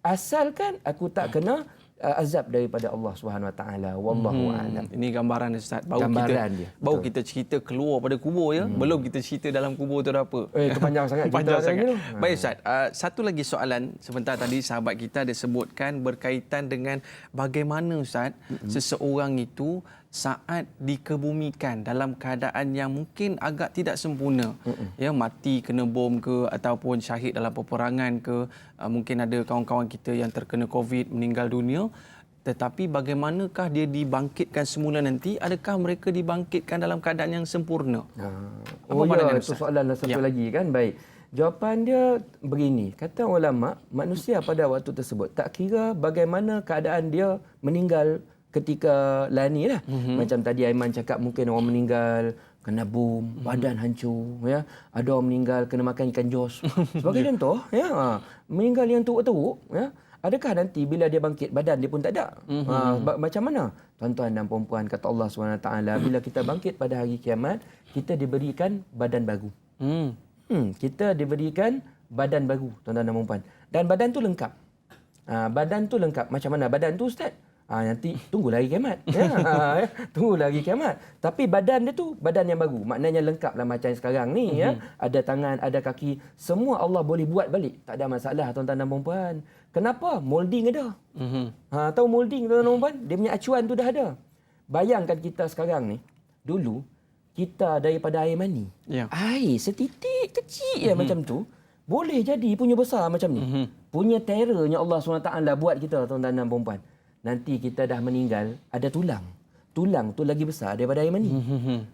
Asalkan aku tak kena azab daripada Allah Subhanahu Wa Taala. Wallahu a'lam. Ini gambaran Ustaz. Gambaran dia. Baru kita cerita keluar pada kubur ya. Belum kita cerita dalam kubur tu dah apa. Itu panjang sangat. Panjang sangat. Tu. Baik Ustaz, satu lagi soalan sebentar tadi sahabat kita ada sebutkan berkaitan dengan bagaimana Ustaz seseorang itu saat dikebumikan dalam keadaan yang mungkin agak tidak sempurna. Ya, mati kena bom ke ataupun syahid dalam peperangan ke, mungkin ada kawan-kawan kita yang terkena COVID meninggal dunia. Tetapi bagaimanakah dia dibangkitkan semula nanti? Adakah mereka dibangkitkan dalam keadaan yang sempurna? Oh ya, itu soalan satu lagi kan. Baik. Jawapan dia begini. Kata ulama, manusia pada waktu tersebut tak kira bagaimana keadaan dia meninggal ketika lani lah. Macam tadi Aiman cakap, mungkin orang meninggal kena bom, badan hancur, ya. Ada orang meninggal kena makan ikan jos. Sebagai contoh, ya. Meninggal yang teruk-teruk, ya. Adakah nanti bila dia bangkit badan dia pun tak ada? Macam mana? Tuan-tuan dan puan-puan, kata Allah SWT, bila kita bangkit pada hari kiamat, kita diberikan badan baru. Kita diberikan badan baru, tuan-tuan dan puan-puan. Dan badan tu lengkap. Badan tu lengkap. Macam mana badan tu, Ustaz? Nanti tunggu lagi kiamat. Tunggu lagi kiamat. Tapi badan dia tu badan yang baru. Maknanya lengkap lah macam sekarang ni. Ya. Ada tangan, ada kaki. Semua Allah boleh buat balik. Tak ada masalah tuan-tuan dan puan-puan. Kenapa? Molding ada. Tahu molding tuan-tuan dan puan-puan? Dia punya acuan tu dah ada. Bayangkan kita sekarang ni. Dulu, kita daripada air mani. Air setitik kecil macam tu. Boleh jadi punya besar macam ni. Punya terrornya Allah SWT buat kita tuan-tuan dan puan-puan. Nanti kita dah meninggal, ada tulang. Tulang tu lagi besar daripada air mani.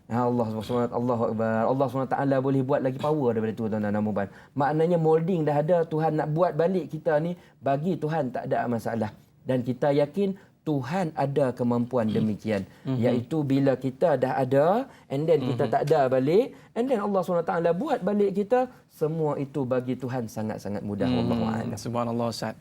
Allah SWT boleh buat lagi power daripada tu, tuan-tuan dan puan-puan. Maknanya molding dah ada, Tuhan nak buat balik kita ni, bagi Tuhan tak ada masalah. Dan kita yakin Tuhan ada kemampuan demikian. Iaitu bila kita dah ada, and then kita tak ada balik, and then Allah SWT buat balik kita, semua itu bagi Tuhan sangat-sangat mudah. Wallahu'alam. Subhanallah Ustaz.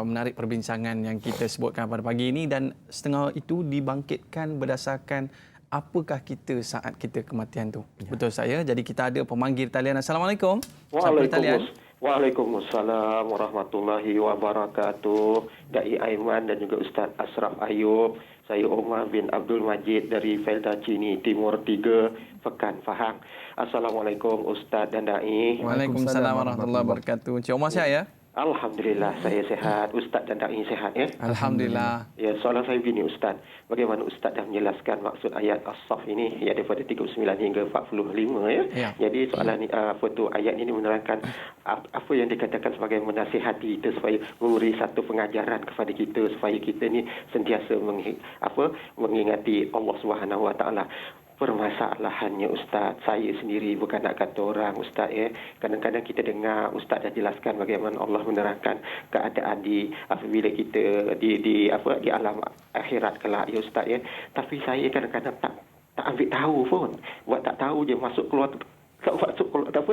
Menarik perbincangan yang kita sebutkan pada pagi ini, dan setengah itu dibangkitkan berdasarkan apakah kita saat kita kematian tu. Betul saya. Jadi kita ada pemanggil talian. Assalamualaikum. Waalaikumsalam warahmatullahi wabarakatuh. Dai Aiman dan juga Ustaz Ashraf Ayub. Saya Omar bin Abdul Majid dari Felda Cini Timur 3, Pekan Fahang. Assalamualaikum Ustaz dan Dai. Waalaikumsalam warahmatullahi wabarakatuh. Encik Omar sihat ya? Alhamdulillah saya sehat. Ustaz dan Dai sehat ya? Alhamdulillah. Ya, soalan saya begini Ustaz. Bagaimana Ustaz dah menjelaskan maksud ayat As-Saff ini, ya, daripada 39 hingga 45 ya. Jadi soalan ayat ini menerangkan apa yang dikatakan sebagai menasihati kita supaya memberi satu pengajaran kepada kita supaya kita ni sentiasa mengingati Allah Subhanahu Wa Taala. Permasalahannya Ustaz, saya sendiri bukan nak kata orang Ustaz ya. Kadang-kadang kita dengar Ustaz dah jelaskan bagaimana Allah menerangkan keadaan di apabila kita di alam akhirat kelak ya Ustaz ya. Tapi saya kadang-kadang tak ambil tahu pun. Buat tak tahu je, masuk keluar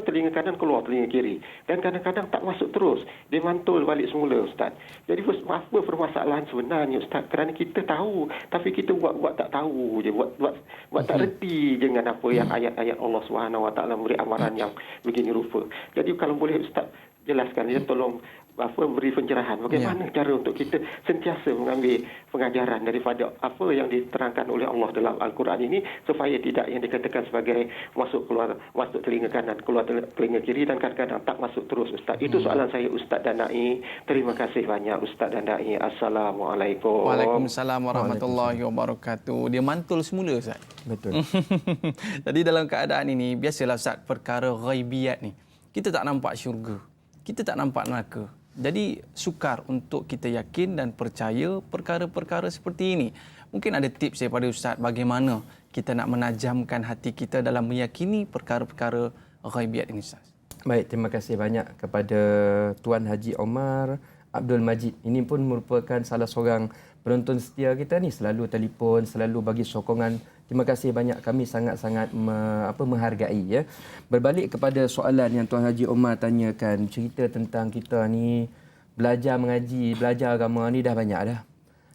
telinga kanan keluar telinga kiri, dan kadang-kadang tak masuk terus, dia mantul balik semula Ustaz. Jadi apa permasalahan sebenarnya Ustaz? Kerana kita tahu tapi kita buat tak tahu je, buat tak reti dengan apa yang ayat-ayat Allah Subhanahu Wa Taala memberi amaran yang begini rupa. Jadi kalau boleh Ustaz jelaskan, ya, tolong beri pencerahan bagaimana cara untuk kita sentiasa mengambil pengajaran daripada apa yang diterangkan oleh Allah dalam Al-Quran ini, supaya tidak yang dikatakan sebagai masuk telinga kanan, keluar telinga kiri, dan kadang-kadang tak masuk terus Ustaz. Itu soalan saya Ustaz dan Dai. Terima kasih banyak Ustaz dan Dai. Assalamualaikum. Waalaikumsalam warahmatullahi wabarakatuh. Dia mantul semula Ustaz. Betul. Jadi dalam keadaan ini, biasalah Ustaz, perkara ghaibiyat ni, kita tak nampak syurga, kita tak nampak neraka. Jadi sukar untuk kita yakin dan percaya perkara-perkara seperti ini. Mungkin ada tips daripada Ustaz bagaimana kita nak menajamkan hati kita dalam meyakini perkara-perkara ghaibiyat ini Ustaz. Baik, terima kasih banyak kepada Tuan Haji Omar Abdul Majid. Ini pun merupakan salah seorang penonton setia kita ni, selalu telefon, selalu bagi sokongan. Terima kasih banyak, kami sangat-sangat menghargai ya. Berbalik kepada soalan yang Tuan Haji Omar tanyakan, cerita tentang kita ni belajar mengaji, belajar agama ni dah banyak dah.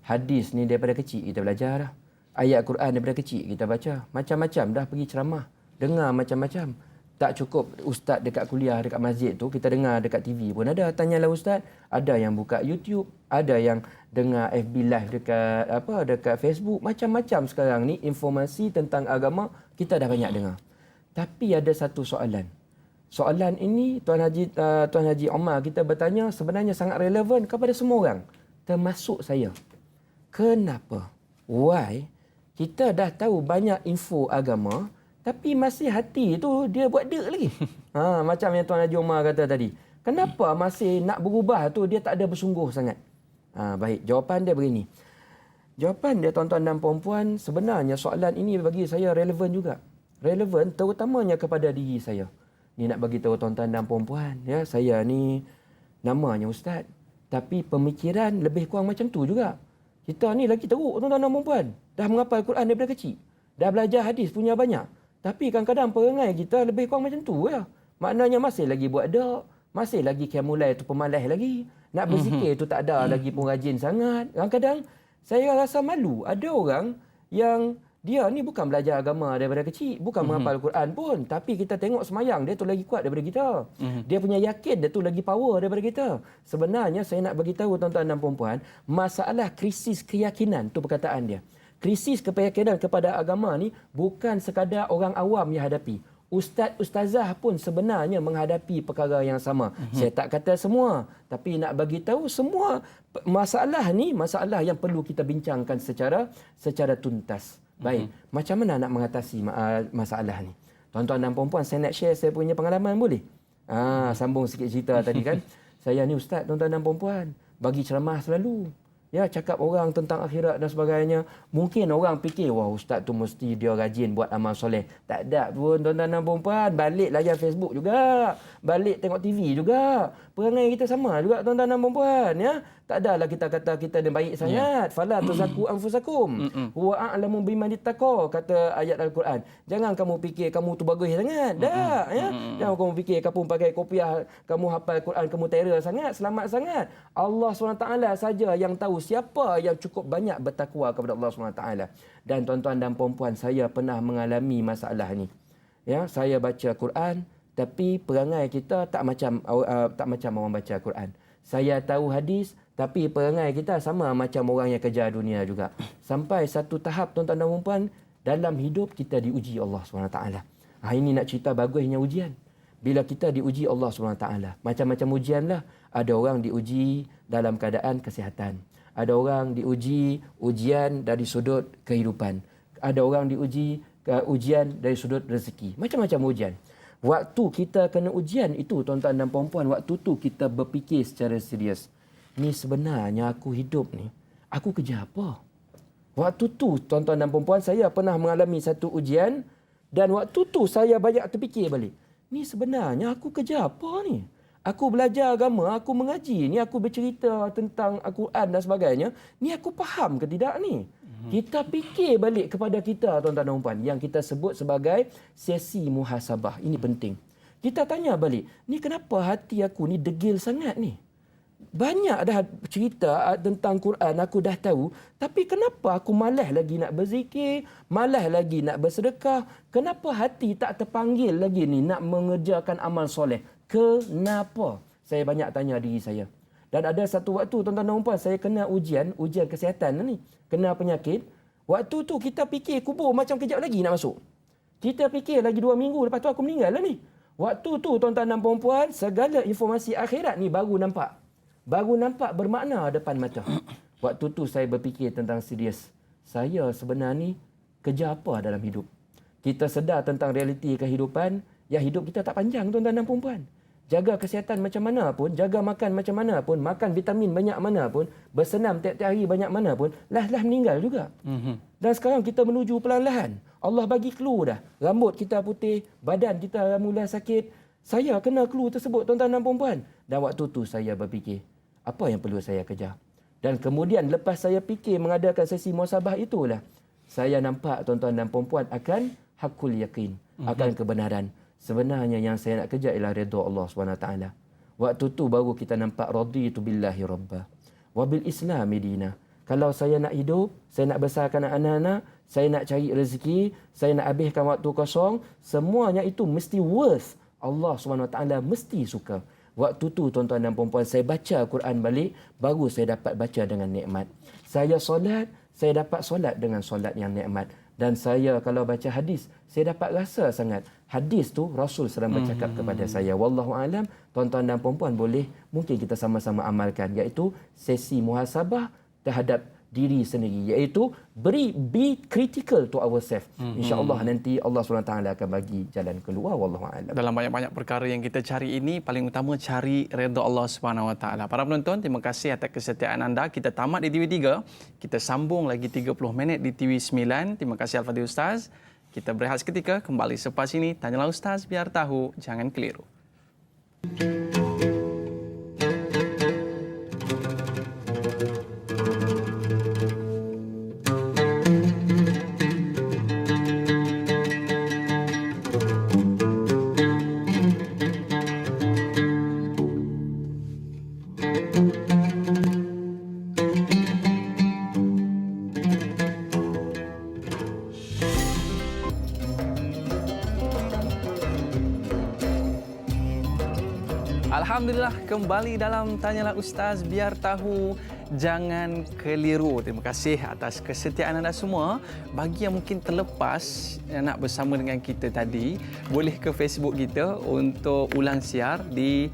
Hadis ni daripada kecil kita belajar dah. ayat Quran daripada kecil kita baca. Macam-macam dah pergi ceramah. Dengar macam-macam. Tak cukup ustaz dekat kuliah, dekat masjid tu, kita dengar dekat TV pun ada. Tanyalah ustaz, ada yang buka YouTube, ada yang dengar FB Live dekat Facebook. Macam-macam sekarang ni informasi tentang agama kita dah banyak dengar. Tapi ada satu soalan. Soalan ini Tuan Haji Omar kita bertanya sebenarnya sangat relevan kepada semua orang, termasuk saya. Kenapa? Why? Kita dah tahu banyak info agama, tapi masih hati tu dia buat dek lagi. Macam yang Tuan Haji Omar kata tadi. Kenapa masih nak berubah tu dia tak ada bersungguh sangat? Baik, jawapan dia begini. Jawapan dia tuan-tuan dan puan-puan, sebenarnya soalan ini bagi saya relevan juga. Relevan terutamanya kepada diri saya. Ni nak bagi tahu tuan-tuan dan puan-puan, ya, saya ni namanya ustaz, tapi pemikiran lebih kurang macam tu juga. Kita ni lagi teruk tuan-tuan dan puan-puan. Dah menghafal Quran daripada kecil. Dah belajar hadis punya banyak. Tapi kadang-kadang perangai kita lebih kurang macam tu ya. Maknanya masih lagi buat dak, masih lagi kiamulai tu pemalas lagi. Nak berzikir tu tak ada lagi pun rajin sangat. Kadang-kadang saya rasa malu. Ada orang yang dia ni bukan belajar agama daripada kecil, bukan menghafal Quran pun, tapi kita tengok semayang dia tu lagi kuat daripada kita. Dia punya yakin dia tu lagi power daripada kita. Sebenarnya saya nak bagi tahu tuan-tuan dan puan-puan, masalah krisis keyakinan tu perkataan dia. Krisis keyakinan kepada agama ni bukan sekadar orang awam yang hadapi. Ustaz-ustazah pun sebenarnya menghadapi perkara yang sama. Saya tak kata semua, tapi nak bagi tahu semua masalah ni masalah yang perlu kita bincangkan secara tuntas. Baik, macam mana nak mengatasi masalah ni? Tuan-tuan dan puan-puan, saya nak share saya punya pengalaman boleh? Sambung sikit cerita tadi kan. Saya ni ustaz tuan-tuan dan puan-puan, bagi ceramah selalu. Ya, cakap orang tentang akhirat dan sebagainya. Mungkin orang fikir, wah ustaz tu mesti dia rajin buat amal soleh. Tak ada pun tuan-tuan dan puan-puan. Balik layan Facebook juga. Balik tengok TV juga. Perangai kita sama juga tuan-tuan dan puan-puan. Ya? Tak adalah kita kata kita ni baik sangat. Fala tuzaku anfusakum. Huwa a'lamu biman ittaqa, kata ayat Al-Quran. Jangan kamu fikir kamu tu bagus sangat. Tak, ya. Jangan kamu fikir kamu pakai kopiah, kamu hafal Quran, kamu terror sangat, selamat sangat. Allah SWT saja yang tahu siapa yang cukup banyak bertakwa kepada Allah SWT. Dan tuan-tuan dan puan-puan, saya pernah mengalami masalah ni. Ya, saya baca Quran tapi perangai kita tak macam orang baca Quran. Saya tahu hadis tapi perangai kita sama macam orang yang kejar dunia juga. Sampai satu tahap tuan-tuan dan puan-puan, dalam hidup kita diuji Allah SWT. Ini nak cerita bagusnya ujian. Bila kita diuji Allah SWT, macam-macam ujian lah. Ada orang diuji dalam keadaan kesihatan. Ada orang diuji ujian dari sudut kehidupan. Ada orang diuji ujian dari sudut rezeki. Macam-macam ujian. Waktu kita kena ujian itu tuan-tuan dan puan-puan, waktu tu kita berfikir secara serius. Ni sebenarnya aku hidup ni, aku kerja apa? Waktu tu tuan-tuan dan puan-puan, saya pernah mengalami satu ujian dan waktu tu saya banyak terfikir balik. Ni sebenarnya aku kerja apa ni? Aku belajar agama, aku mengaji ni, aku bercerita tentang Al-Quran dan sebagainya. Ni aku faham ke tidak ni? Kita fikir balik kepada kita tuan-tuan dan puan-puan yang kita sebut sebagai sesi muhasabah. Ini penting. Kita tanya balik, ni kenapa hati aku ni degil sangat ni? Banyak dah cerita tentang Quran aku dah tahu, tapi kenapa aku malas lagi nak berzikir, malas lagi nak bersedekah? Kenapa hati tak terpanggil lagi ni nak mengerjakan amal soleh? Kenapa? Saya banyak tanya diri saya. Dan ada satu waktu tuan-tuan dan puan, saya kena ujian kesihatan ni, kena penyakit. Waktu tu kita fikir kubur macam kejap lagi nak masuk. Kita fikir lagi 2 minggu lepas tu aku meninggal lah ni. Waktu tu tuan-tuan dan puan, segala informasi akhirat ni baru nampak. Baru nampak bermakna depan mata. Waktu tu saya berfikir tentang serius. Saya sebenarnya ni kerja apa dalam hidup? Kita sedar tentang realiti kehidupan, yang hidup kita tak panjang tuan-tuan dan puan. Jaga kesihatan macam mana pun, jaga makan macam mana pun, makan vitamin banyak mana pun, bersenam tiap-tiap hari banyak mana pun, lah meninggal juga. Dan sekarang kita menuju perlahan-lahan. Allah bagi clue dah. Rambut kita putih, badan kita mula sakit. Saya kena clue tersebut tuan-tuan dan puan. Dan waktu tu saya berfikir, apa yang perlu saya kejar? Dan kemudian lepas saya fikir mengadakan sesi muhasabah itulah, saya nampak tuan-tuan dan puan akan hakul yakin, akan kebenaran. Sebenarnya yang saya nak kejar ialah redha Allah SWT. Waktu tu baru kita nampak raditu billahi rabba wa bil islami dina. Kalau saya nak hidup, saya nak besarkan anak-anak, saya nak cari rezeki, saya nak habiskan waktu kosong, semuanya itu mesti worth. Allah SWT mesti suka. Waktu tu tuan-tuan dan puan-puan, saya baca Quran balik, baru saya dapat baca dengan nikmat. Saya solat, saya dapat solat dengan solat yang nikmat. Dan saya kalau baca hadis, saya dapat rasa sangat. Hadis tu Rasul sedang bercakap kepada saya. Wallahu alam, tuan-tuan dan puan-puan boleh mungkin kita sama-sama amalkan, iaitu sesi muhasabah terhadap diri sendiri, iaitu be critical to ourselves. InsyaAllah nanti Allah SWT akan bagi jalan keluar. Wallahu a'lam. Dalam banyak-banyak perkara yang kita cari ini, paling utama cari redha Allah SWT. Para penonton, terima kasih atas kesetiaan anda. Kita tamat di TV3, kita sambung lagi 30 minit di TV9. Terima kasih Al-Fadhil Ustaz. Kita berehat seketika, kembali selepas ini. Tanyalah Ustaz, biar tahu, jangan keliru. Alhamdulillah, kembali dalam Tanyalah Ustaz, biar tahu, jangan keliru. Terima kasih atas kesetiaan anda semua. Bagi yang mungkin terlepas nak bersama dengan kita tadi, boleh ke Facebook kita untuk ulang siar di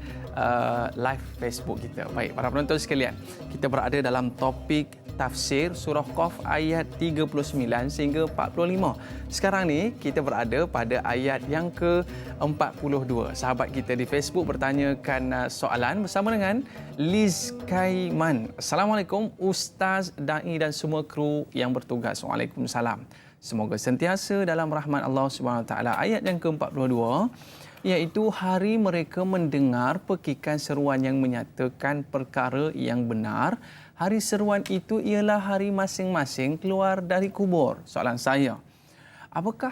live Facebook kita. Baik, para penonton sekalian, kita berada dalam topik tafsir surah Qaf ayat 39 sehingga 45. Sekarang ni kita berada pada ayat yang ke-42. Sahabat kita di Facebook bertanyakan soalan bersama dengan Liz Kaiman. Assalamualaikum Ustaz, Da'i dan semua kru yang bertugas. Waalaikumsalam. Semoga sentiasa dalam rahmat Allah SWT. Ayat yang ke-42, iaitu hari mereka mendengar pekikan seruan yang menyatakan perkara yang benar. Hari seruan itu ialah hari masing-masing keluar dari kubur. Soalan saya, apakah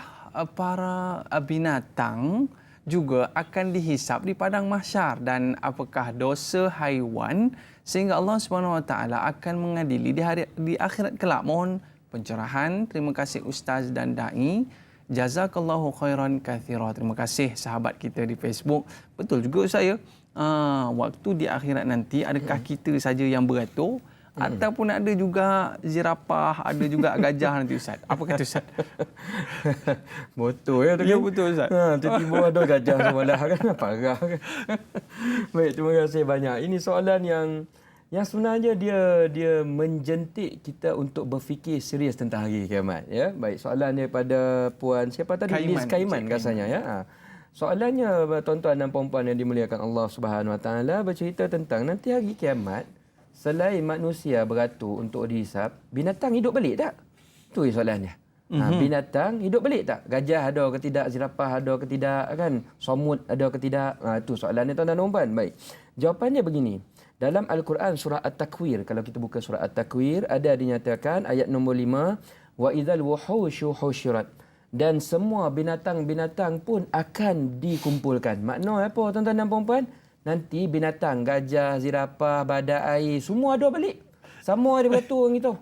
para binatang juga akan dihisap di padang mahsyar, dan apakah dosa haiwan sehingga Allah SWT akan mengadili di akhirat kelak? Mohon pencerahan. Terima kasih Ustaz dan Da'i. Jazakallahu khairan kathira. Terima kasih sahabat kita di Facebook. Betul juga saya. Waktu di akhirat nanti, adakah kita saja yang beratur? Ataupun ada juga zirapah, ada juga gajah nanti Ustaz? Apa kata Ustaz? Betul ya? Ya betul Ustaz. Tiba-tiba ada gajah semalah kan? Parah kan? Baik, terima kasih banyak. Ini soalan yang sebenarnya dia menjentik kita untuk berfikir serius tentang hari kiamat. Ya? Baik, soalan daripada Puan siapa tadi? Liz Kaiman rasanya. Ya? Soalannya, tuan-tuan dan puan-puan yang dimuliakan Allah Subhanahu Wa Taala, bercerita tentang nanti hari kiamat, selain manusia beratur untuk dihisap, binatang hidup balik tak? Itu soalannya. Binatang hidup balik tak? Gajah ada ke tidak? Zirapah ada ke tidak? Kan? Somut ada ke tidak? Itu soalannya tuan-tuan dan puan. Baik. Jawapannya begini. Dalam Al-Quran surah At-Takwir, kalau kita buka surah At-Takwir, ada dinyatakan ayat nombor 5, wa idzal wuhusyu husyirat. Dan semua binatang-binatang pun akan dikumpulkan. Makna apa tuan-tuan dan puan-puan? Nanti binatang, gajah, zirapah, badak air, semua ada balik. Sama ada beratur orang itu.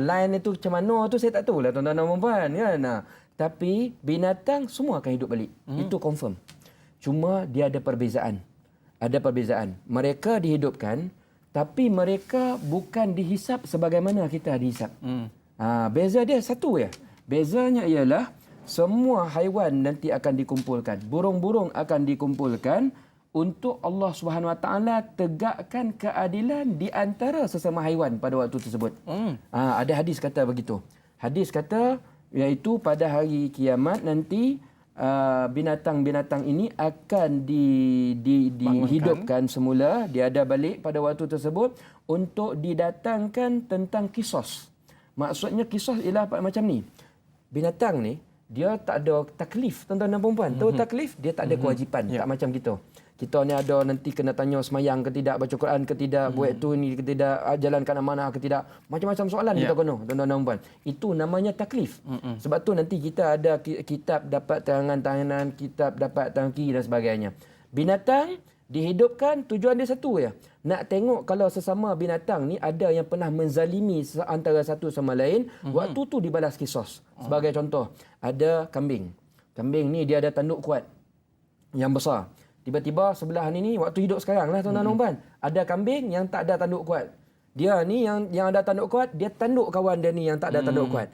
Line itu macam mana tu saya tak tahu lah tuan-tuan dan puan-puan. Kan? Tapi binatang semua akan hidup balik. Itu confirm. Cuma dia ada perbezaan. Ada perbezaan. Mereka dihidupkan, tapi mereka bukan dihisap sebagaimana kita dihisap. Beza dia satu ya. Bezanya ialah semua haiwan nanti akan dikumpulkan. Burung-burung akan dikumpulkan untuk Allah Subhanahu Wa Taala tegakkan keadilan di antara sesama haiwan pada waktu tersebut. Ada hadis kata begitu. Hadis kata iaitu pada hari kiamat nanti binatang-binatang ini akan dihidupkan semula, diada balik pada waktu tersebut untuk didatangkan tentang kisos. Maksudnya kisos ialah macam ni. Binatang ni dia tak ada taklif, tuan-tuan dan puan-puan. Tahu taklif? Dia tak ada kewajipan, tak macam kita. Kita ni ada nanti kena tanya semayang ke tidak, baca Quran ke tidak, buat tu ni ke tidak, jalankan amanah ke tidak. Macam-macam soalan kita kena, tuan-tuan dan puan. Itu namanya taklif. Sebab tu nanti kita ada kitab dapat tangan-tangan, kitab dapat tangki dan sebagainya. Binatang Dihidupkan tujuan dia satu je. Nak tengok kalau sesama binatang ni ada yang pernah menzalimi antara satu sama lain, waktu tu dibalas kisos. Sebagai contoh, ada kambing. Kambing ni dia ada tanduk kuat yang besar. Tiba-tiba sebelah ni waktu hidup sekarang lah tuan-tuan dan puan, ada kambing yang tak ada tanduk kuat. Dia ni yang ada tanduk kuat, dia tanduk kawan dia ni yang tak ada tanduk kuat.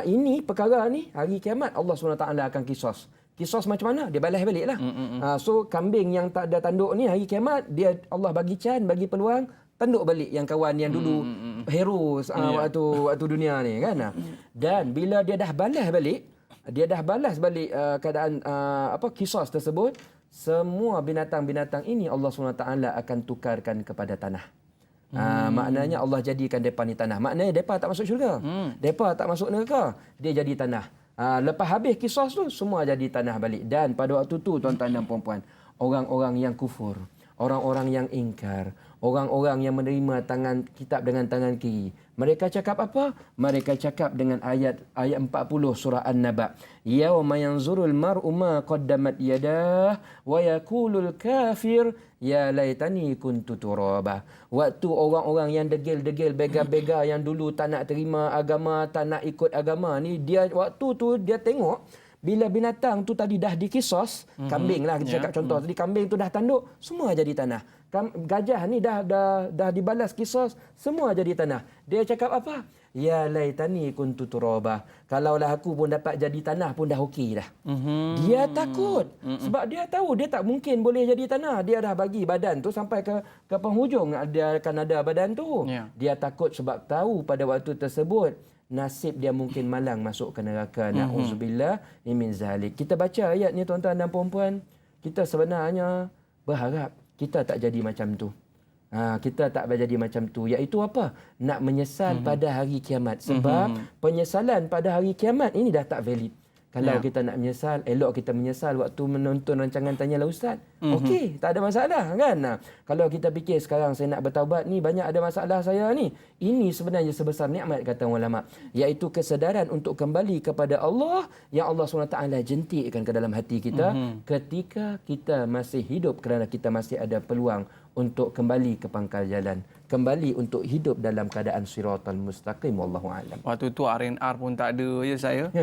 Ini perkara ni hari kiamat Allah SWT akan kisos. Kisos macam mana? Dia balas balik lah. So kambing yang tak ada tanduk ni hari kiamat, dia Allah bagi bagi peluang tanduk balik yang kawan yang dulu hero waktu dunia ni kan. Dan bila dia dah balas balik keadaan kisos tersebut, semua binatang-binatang ini Allah SWT akan tukarkan kepada tanah. Maknanya Allah jadikan mereka ni tanah. Maknanya mereka tak masuk syurga. Mereka tak masuk neraka. Dia jadi tanah. Lepas habis kisos tu, semua jadi tanah balik. Dan pada waktu tu, tuan-tuan dan puan-puan, orang-orang yang kufur, orang-orang yang ingkar, orang-orang yang menerima kitab dengan tangan kiri, mereka cakap apa? Mereka cakap dengan ayat 40 surah An-Naba. Yauma yanzurul mar'u ma qaddamat yadah wa yaqulul kafir ya laitani kuntu turaba. Waktu orang-orang yang degil-degil, bega-bega yang dulu tak nak terima agama, tak nak ikut agama ni, waktu tu dia tengok bila binatang tu tadi dah dikisos, kambing lah kita cakap contoh tadi, kambing tu dah tanduk, semua jadi tanah. Gajah ni dah dibalas kisos, semua jadi tanah. Dia cakap apa? Ya laitani kuntu turaba. Kalaulah aku pun dapat jadi tanah pun dah okey dah. Dia takut sebab dia tahu dia tak mungkin boleh jadi tanah. Dia dah bagi badan tu sampai ke penghujung dia akan ada badan tu. Dia takut sebab tahu pada waktu tersebut nasib dia mungkin malang masuk ke neraka. Na'udzubillah min zalik. Kita baca ayat ni tuan-tuan dan puan-puan, kita sebenarnya berharap kita tak jadi macam tu. Kita tak jadi macam tu. Iaitu apa? Nak menyesal pada hari kiamat. Sebab penyesalan pada hari kiamat ini dah tak valid. Kalau kita nak menyesal, elok kita menyesal waktu menonton rancangan Tanyalah Ustaz. Okey, tak ada masalah kan? Kalau kita fikir sekarang saya nak bertaubat ni, banyak ada masalah saya ni. Ini sebenarnya sebesar nikmat kata ulama. Iaitu kesedaran untuk kembali kepada Allah yang Allah SWT jentikkan ke dalam hati kita ketika kita masih hidup, kerana kita masih ada peluang untuk kembali ke pangkal jalan, kembali untuk hidup dalam keadaan siratal mustaqim. Wallahu a'lam. Waktu tu RNR pun tak ada ya saya.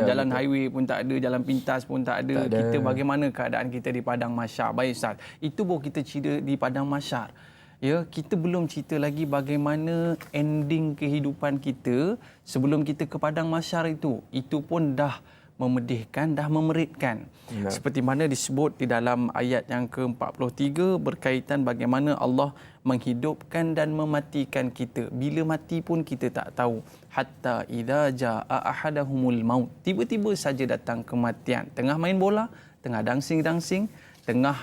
Jalan highway pun tak ada, jalan pintas pun tak ada. Kita bagaimana keadaan kita di padang mahsyar? Baik Ustaz, itu baru kita cerita di padang mahsyar. Ya, kita belum cerita lagi bagaimana ending kehidupan kita sebelum kita ke padang mahsyar itu. Itu pun dah memedihkan, dah memeritkan. Seperti mana disebut di dalam ayat yang ke-43 berkaitan bagaimana Allah menghidupkan dan mematikan kita. Bila mati pun kita tak tahu. Hatta idza jaa ahadahumul maut. Tiba-tiba saja datang kematian. Tengah main bola, tengah dancing-dancing, tengah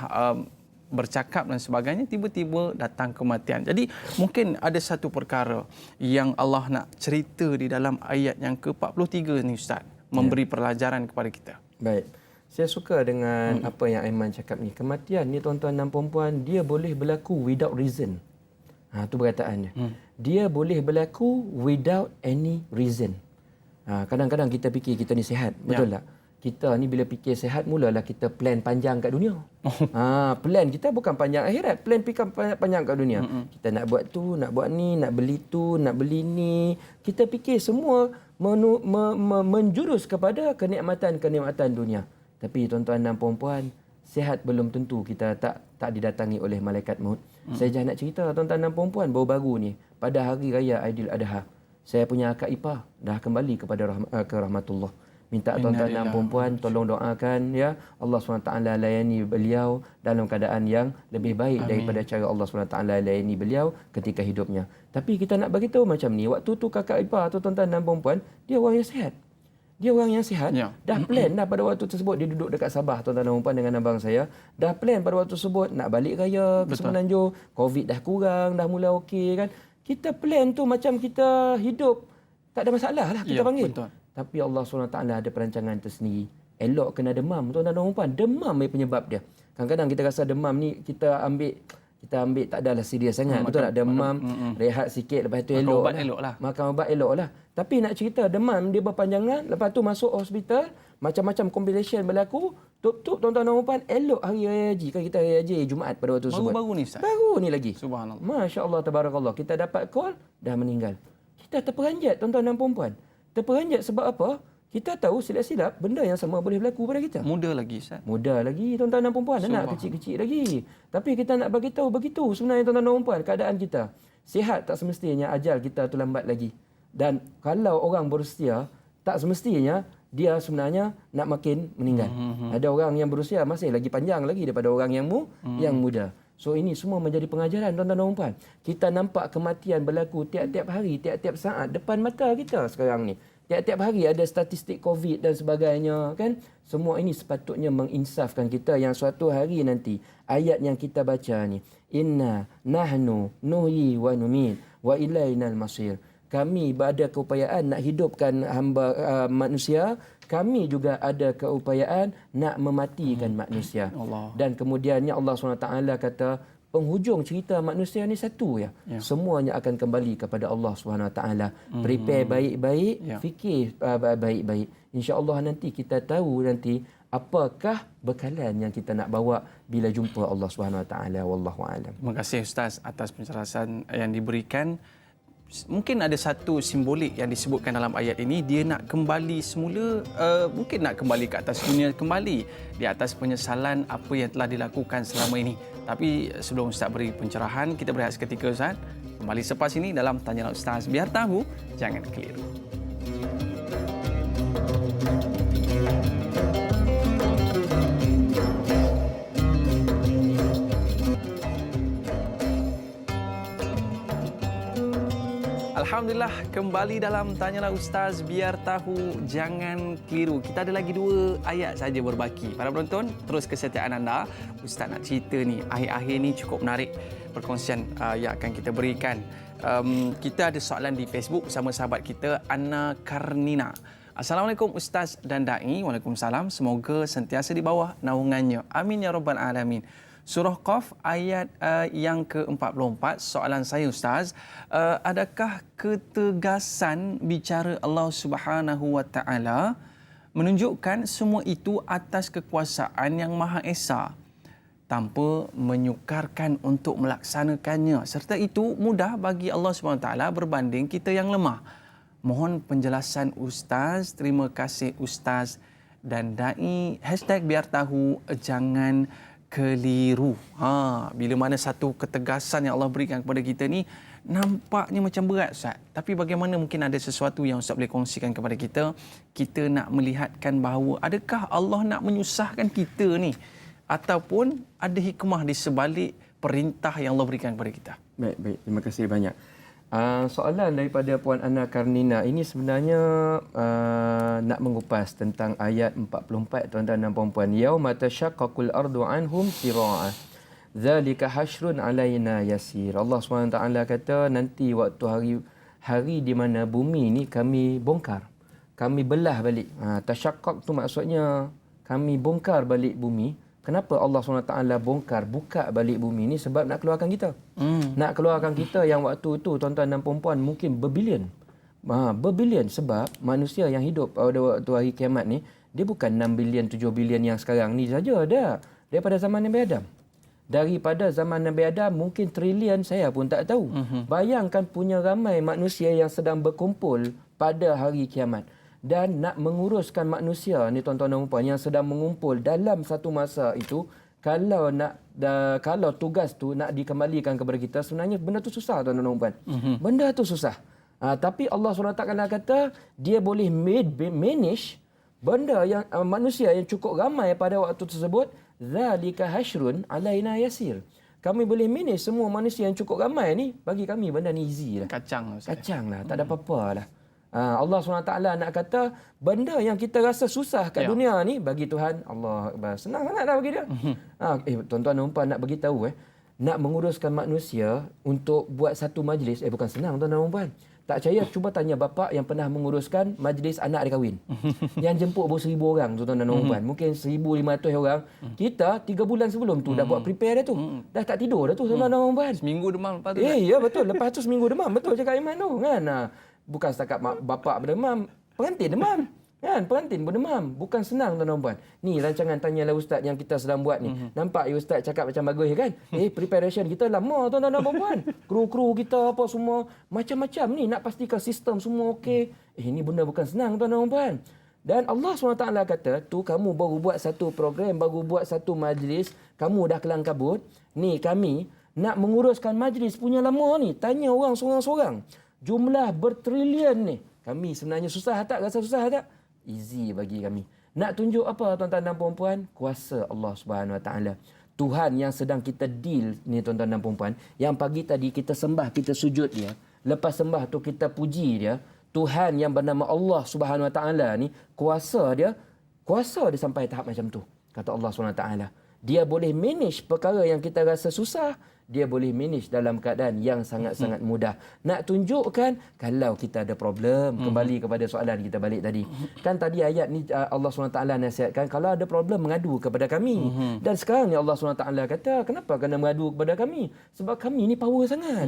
bercakap dan sebagainya, tiba-tiba datang kematian. Jadi mungkin ada satu perkara yang Allah nak cerita di dalam ayat yang ke-43 ni Ustaz, memberi pelajaran kepada kita. Baik. Saya suka dengan apa yang Aiman cakap ni. Kematian ni tuan-tuan dan puan-puan, dia boleh berlaku without reason. Itu perkataannya. Dia boleh berlaku without any reason. Kadang-kadang kita fikir kita ni sihat. Betul tak? Kita ni bila fikir sihat, mulalah kita plan panjang kat dunia. Plan kita bukan panjang akhirat. Plan panjang kat dunia. Kita nak buat tu, nak buat ni, nak beli tu, nak beli ni. Kita fikir semua menjurus kepada kenikmatan-kenikmatan dunia. Tapi tuan-tuan dan puan-puan, sihat belum tentu kita tak didatangi oleh malaikat maut. Saya jangan nak cerita tuan-tuan dan puan-puan, baru-baru ni pada hari raya Aidil Adha, saya punya akak ipar dah kembali kepada ke rahmatullah. Minta tuan-tuan dan puan-puan tolong doakan ya, Allah SWT layani beliau dalam keadaan yang lebih baik daripada cara Allah SWT layani beliau ketika hidupnya. Tapi kita nak bagi tahu macam ni, waktu tu kakak ipar tu tuan-tuan dan puan-puan, dia orang yang sihat. Dia orang yang sihat, dah plan dah pada waktu tersebut. Dia duduk dekat Sabah tuan-tuan dan puan dengan abang saya. Dah plan pada waktu tersebut nak balik raya ke Semenanjung. Covid dah kurang, dah mula okey kan. Kita plan tu macam kita hidup tak ada masalah lah kita panggil. Betul. Tapi Allah SWT ada perancangan tersendiri. Elok kena demam tuan-tuan dan puan. Demam ni penyebab dia. Kadang-kadang kita rasa demam ni kita kita ambil tak adalah serius sangat. Betul tak? Demam, rehat sikit, lepas tu elok lah. Makan ubat elok lah. Tapi nak cerita demam dia berpanjangan, lepas tu masuk hospital, macam-macam complication berlaku, tutup tuan-tuan dan puan, elok hari raya haji. Kan kita hari haji Jumaat pada waktu tersebut. Baru-baru ni Ustaz? Baru ni lagi. Subhanallah. Masya Allah, tabarakallah. Kita dapat call, dah meninggal. Kita terperanjat tuan-tuan dan puan. Terperanjat sebab apa? Kita tahu silap-silap benda yang sama boleh berlaku pada kita. Muda lagi Ustaz. Muda lagi tuan-tuan dan puan, anak kecil-kecil lagi. Tapi kita nak bagi tahu begitu sebenarnya tuan-tuan dan puan, keadaan kita. Sihat tak semestinya ajal kita tu lambat lagi. Dan kalau orang berusia, tak semestinya dia sebenarnya nak makin meninggal. Ada orang yang berusia masih lagi panjang lagi daripada orang yang muda. So ini semua menjadi pengajaran tuan-tuan dan puan. Kita nampak kematian berlaku tiap-tiap hari, tiap-tiap saat depan mata kita sekarang ni. Tiap-tiap hari ada statistik COVID dan sebagainya kan. Semua ini sepatutnya menginsafkan kita yang suatu hari nanti ayat yang kita baca ni, inna nahnu nuhyi wa numit wa ilainal masir. Kami ada keupayaan nak hidupkan hamba manusia, kami juga ada keupayaan nak mematikan manusia. Dan kemudiannya Allah SWT kata penghujung cerita manusia ni satu ya. Semuanya akan kembali kepada Allah SWT. Prepare baik-baik, fikir baik-baik. InsyaAllah nanti kita tahu nanti apakah bekalan yang kita nak bawa bila jumpa Allah SWT. Wallahu a'lam. Terima kasih Ustaz atas penjelasan yang diberikan. Mungkin ada satu simbolik yang disebutkan dalam ayat ini, dia nak kembali semula, mungkin nak kembali ke atas dunia kembali di atas penyesalan apa yang telah dilakukan selama ini. Tapi sebelum Ustaz beri pencerahan, kita berehat seketika Ustaz. Kembali selepas ini dalam Tanyalah Ustaz, biar tahu jangan keliru. Alhamdulillah, kembali dalam Tanyalah Ustaz, biar tahu jangan keliru. Kita ada lagi 2 ayat saja berbaki. Para penonton, terus kesetiaan anda. Ustaz nak cerita ni, akhir-akhir ni cukup menarik perkongsian yang akan kita berikan. Kita ada soalan di Facebook bersama sahabat kita, Anna Karnina. Assalamualaikum Ustaz dan Da'i. Waalaikumsalam. Semoga sentiasa di bawah naungannya. Amin ya Rabbal Alamin. Surah Qaf ayat yang ke-44. Soalan saya Ustaz, adakah ketegasan bicara Allah Subhanahu Wa Taala menunjukkan semua itu atas kekuasaan yang Maha Esa tanpa menyukarkan untuk melaksanakannya, serta itu mudah bagi Allah Subhanahu Wa Taala berbanding kita yang lemah? Mohon penjelasan Ustaz. Terima kasih Ustaz dan Da'i. #biar tahu jangan keliru. Bila mana satu ketegasan yang Allah berikan kepada kita ni nampaknya macam berat Ustaz. Tapi bagaimana mungkin ada sesuatu yang Ustaz boleh kongsikan kepada kita, kita nak melihatkan bahawa adakah Allah nak menyusahkan kita ni ataupun ada hikmah di sebalik perintah yang Allah berikan kepada kita. Baik. Terima kasih banyak. Soalan daripada Puan Anna Karnina ini sebenarnya nak mengupas tentang ayat 44 tuan-tuan dan puan-puan. Yauma tashaqqaqul ardu anhum sira'a. Zalika hasyrun alaina yasir. Allah SWT kata nanti waktu hari di mana bumi ni kami bongkar. Kami belah balik. Tashaqqaq tu maksudnya kami bongkar balik bumi. Kenapa Allah SWT buka balik bumi ni? Sebab nak keluarkan kita. Nak keluarkan kita yang waktu tu tuan-tuan dan puan-puan mungkin berbilion. Berbilion sebab manusia yang hidup pada waktu hari kiamat ni, dia bukan 6 bilion, 7 bilion yang sekarang ni saja dah. Daripada zaman Nabi Adam. Daripada zaman Nabi Adam mungkin trilion saya pun tak tahu. Bayangkan punya ramai manusia yang sedang berkumpul pada hari kiamat. Dan nak menguruskan manusia ni tuan-tuan dan puan yang sedang mengumpul dalam satu masa itu, kalau tugas tu nak dikembalikan kepada kita, sebenarnya benda tu susah tuan-tuan dan puan. Benda tu susah. Tapi Allah SWT kata dia boleh manage benda yang manusia yang cukup ramai pada waktu tersebut. Zalika hasyrun alaina yasir. Kami boleh manage semua manusia yang cukup ramai ni, bagi kami benda ni easy lah. Kacang lah, tak ada apa-apa lah. Allah SWT nak kata benda yang kita rasa susah kat dunia ni, bagi Tuhan Allah senang sangat dah bagi dia. Tuan-tuan dan puan nak bagi tahu nak menguruskan manusia untuk buat satu majlis bukan senang tuan-tuan dan puan. Tak percaya, cuba tanya bapa yang pernah menguruskan majlis anak dia kahwin. Yang jemput baru 1,000 orang, tuan-tuan dan puan. Mungkin 1,500 orang. Kita 3 bulan sebelum tu dah buat prepare dah tu. Dah tak tidur dah tu, tuan-tuan dan puan. Seminggu demam lepas tu. Ya betul. Lepas tu seminggu demam. Betul cakap Aiman tu kan. Bukan setakat bapa berdemam, pengantin demam. Kan, pengantin pun demam. Bukan senang tuan-tuan dan puan. Ni rancangan Tanyalah Ustaz yang kita sedang buat ni. Nampak ya Ustaz cakap macam bagus kan? Preparation kita lama tuan-tuan dan puan. Kru-kru kita apa semua macam-macam ni nak pastikan sistem semua okey. Ini benda bukan senang tuan-tuan dan puan. Dan Allah SWT kata, tu kamu baru buat satu program, baru buat satu majlis, kamu dah kelang kabut. Ni kami nak menguruskan majlis punya lama ni. Tanya orang seorang-seorang. Jumlah bertrilion ni. Kami sebenarnya susah tak? Rasa susah tak? Easy bagi kami. Nak tunjuk apa tuan-tuan dan puan-puan? Kuasa Allah Subhanahu Wa Taala. Tuhan yang sedang kita deal ni tuan-tuan dan puan-puan. Yang pagi tadi kita sembah, kita sujud dia. Lepas sembah tu kita puji dia. Tuhan yang bernama Allah Subhanahu Wa Taala ni kuasa dia sampai tahap macam tu. Kata Allah Subhanahu Wa Taala. Dia boleh manage perkara yang kita rasa susah. Dia boleh manage dalam keadaan yang sangat-sangat mudah. Nak tunjukkan kalau kita ada problem, kembali kepada soalan kita balik tadi. Kan tadi ayat ni Allah SWT nasihatkan, kalau ada problem mengadu kepada kami. Dan sekarang ni Allah SWT kata, kenapa kena mengadu kepada kami? Sebab kami ni power sangat.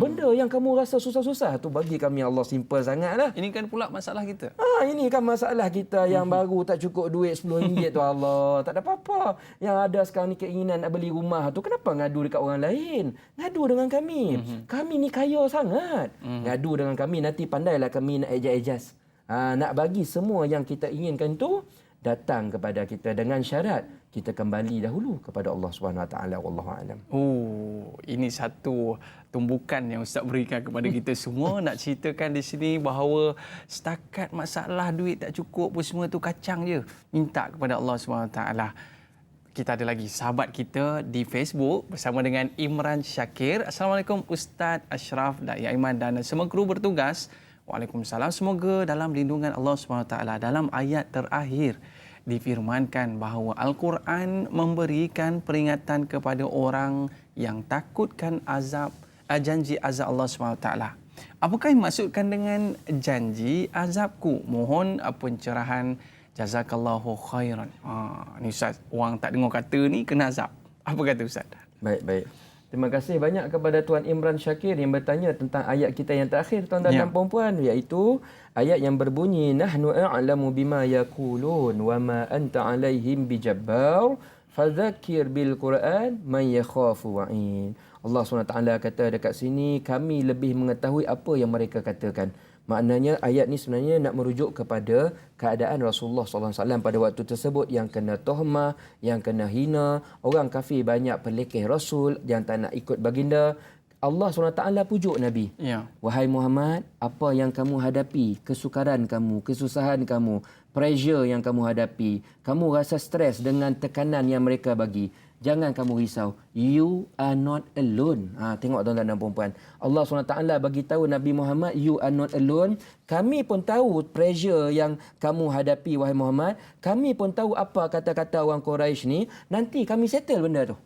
Benda yang kamu rasa susah-susah tu bagi kami Allah simple sangat lah. Ini kan pula masalah kita. Ini kan masalah kita yang baru tak cukup duit RM10 tu Allah. Tak ada apa-apa. Yang ada sekarang ni keinginan nak beli rumah tu, kenapa ngadu dekat orang lain? Ngadu dengan kami. Kami ni kaya sangat. Ngadu dengan kami, nanti pandailah kami nak adjust. Nak bagi semua yang kita inginkan tu datang kepada kita dengan syarat kita kembali dahulu kepada Allah Subhanahu Wa Taala. Wallahu a'lam. Ini satu tumbukan yang Ustaz berikan kepada kita semua. Nak ceritakan di sini bahawa setakat masalah duit tak cukup pun semua tu kacang je. Minta kepada Allah Subhanahu Wa Taala. Kita ada lagi sahabat kita di Facebook bersama dengan Imran Syakir. Assalamualaikum Ustaz Ashraf, Dai Aiman dan semua kru bertugas. Waalaikumsalam. Semoga dalam lindungan Allah SWT. Dalam ayat terakhir difirmankan bahawa Al-Quran memberikan peringatan kepada orang yang takutkan janji azab Allah SWT. Apakah yang maksudkan dengan janji azabku? Mohon pencerahan. Jazakallahu khairan. Ni Ustaz, orang tak dengar kata ni kena azab. Apa kata Ustaz? Baik. Terima kasih banyak kepada Tuan Imran Syakir yang bertanya tentang ayat kita yang terakhir tuan-tuan dan puan-puan, iaitu ayat yang berbunyi nahnu a'lamu bima yaqulun wa ma anta 'alaihim bijabbar fadzakkir bil Quran man yakhafu wa'id. Allah SWT kata dekat sini, kami lebih mengetahui apa yang mereka katakan. Maknanya ayat ni sebenarnya nak merujuk kepada keadaan Rasulullah SAW pada waktu tersebut yang kena tohmah, yang kena hina. Orang kafir banyak pelekeh Rasul yang tak nak ikut baginda. Allah SWT pujuk Nabi. Wahai Muhammad, apa yang kamu hadapi, kesukaran kamu, kesusahan kamu, pressure yang kamu hadapi, kamu rasa stres dengan tekanan yang mereka bagi, jangan kamu risau. You are not alone. Tengok tuan-tuan dan puan-puan. Allah SWT bagi tahu Nabi Muhammad, you are not alone. Kami pun tahu pressure yang kamu hadapi, wahai Muhammad. Kami pun tahu apa kata-kata orang Quraisy ni. Nanti kami settle benda tu.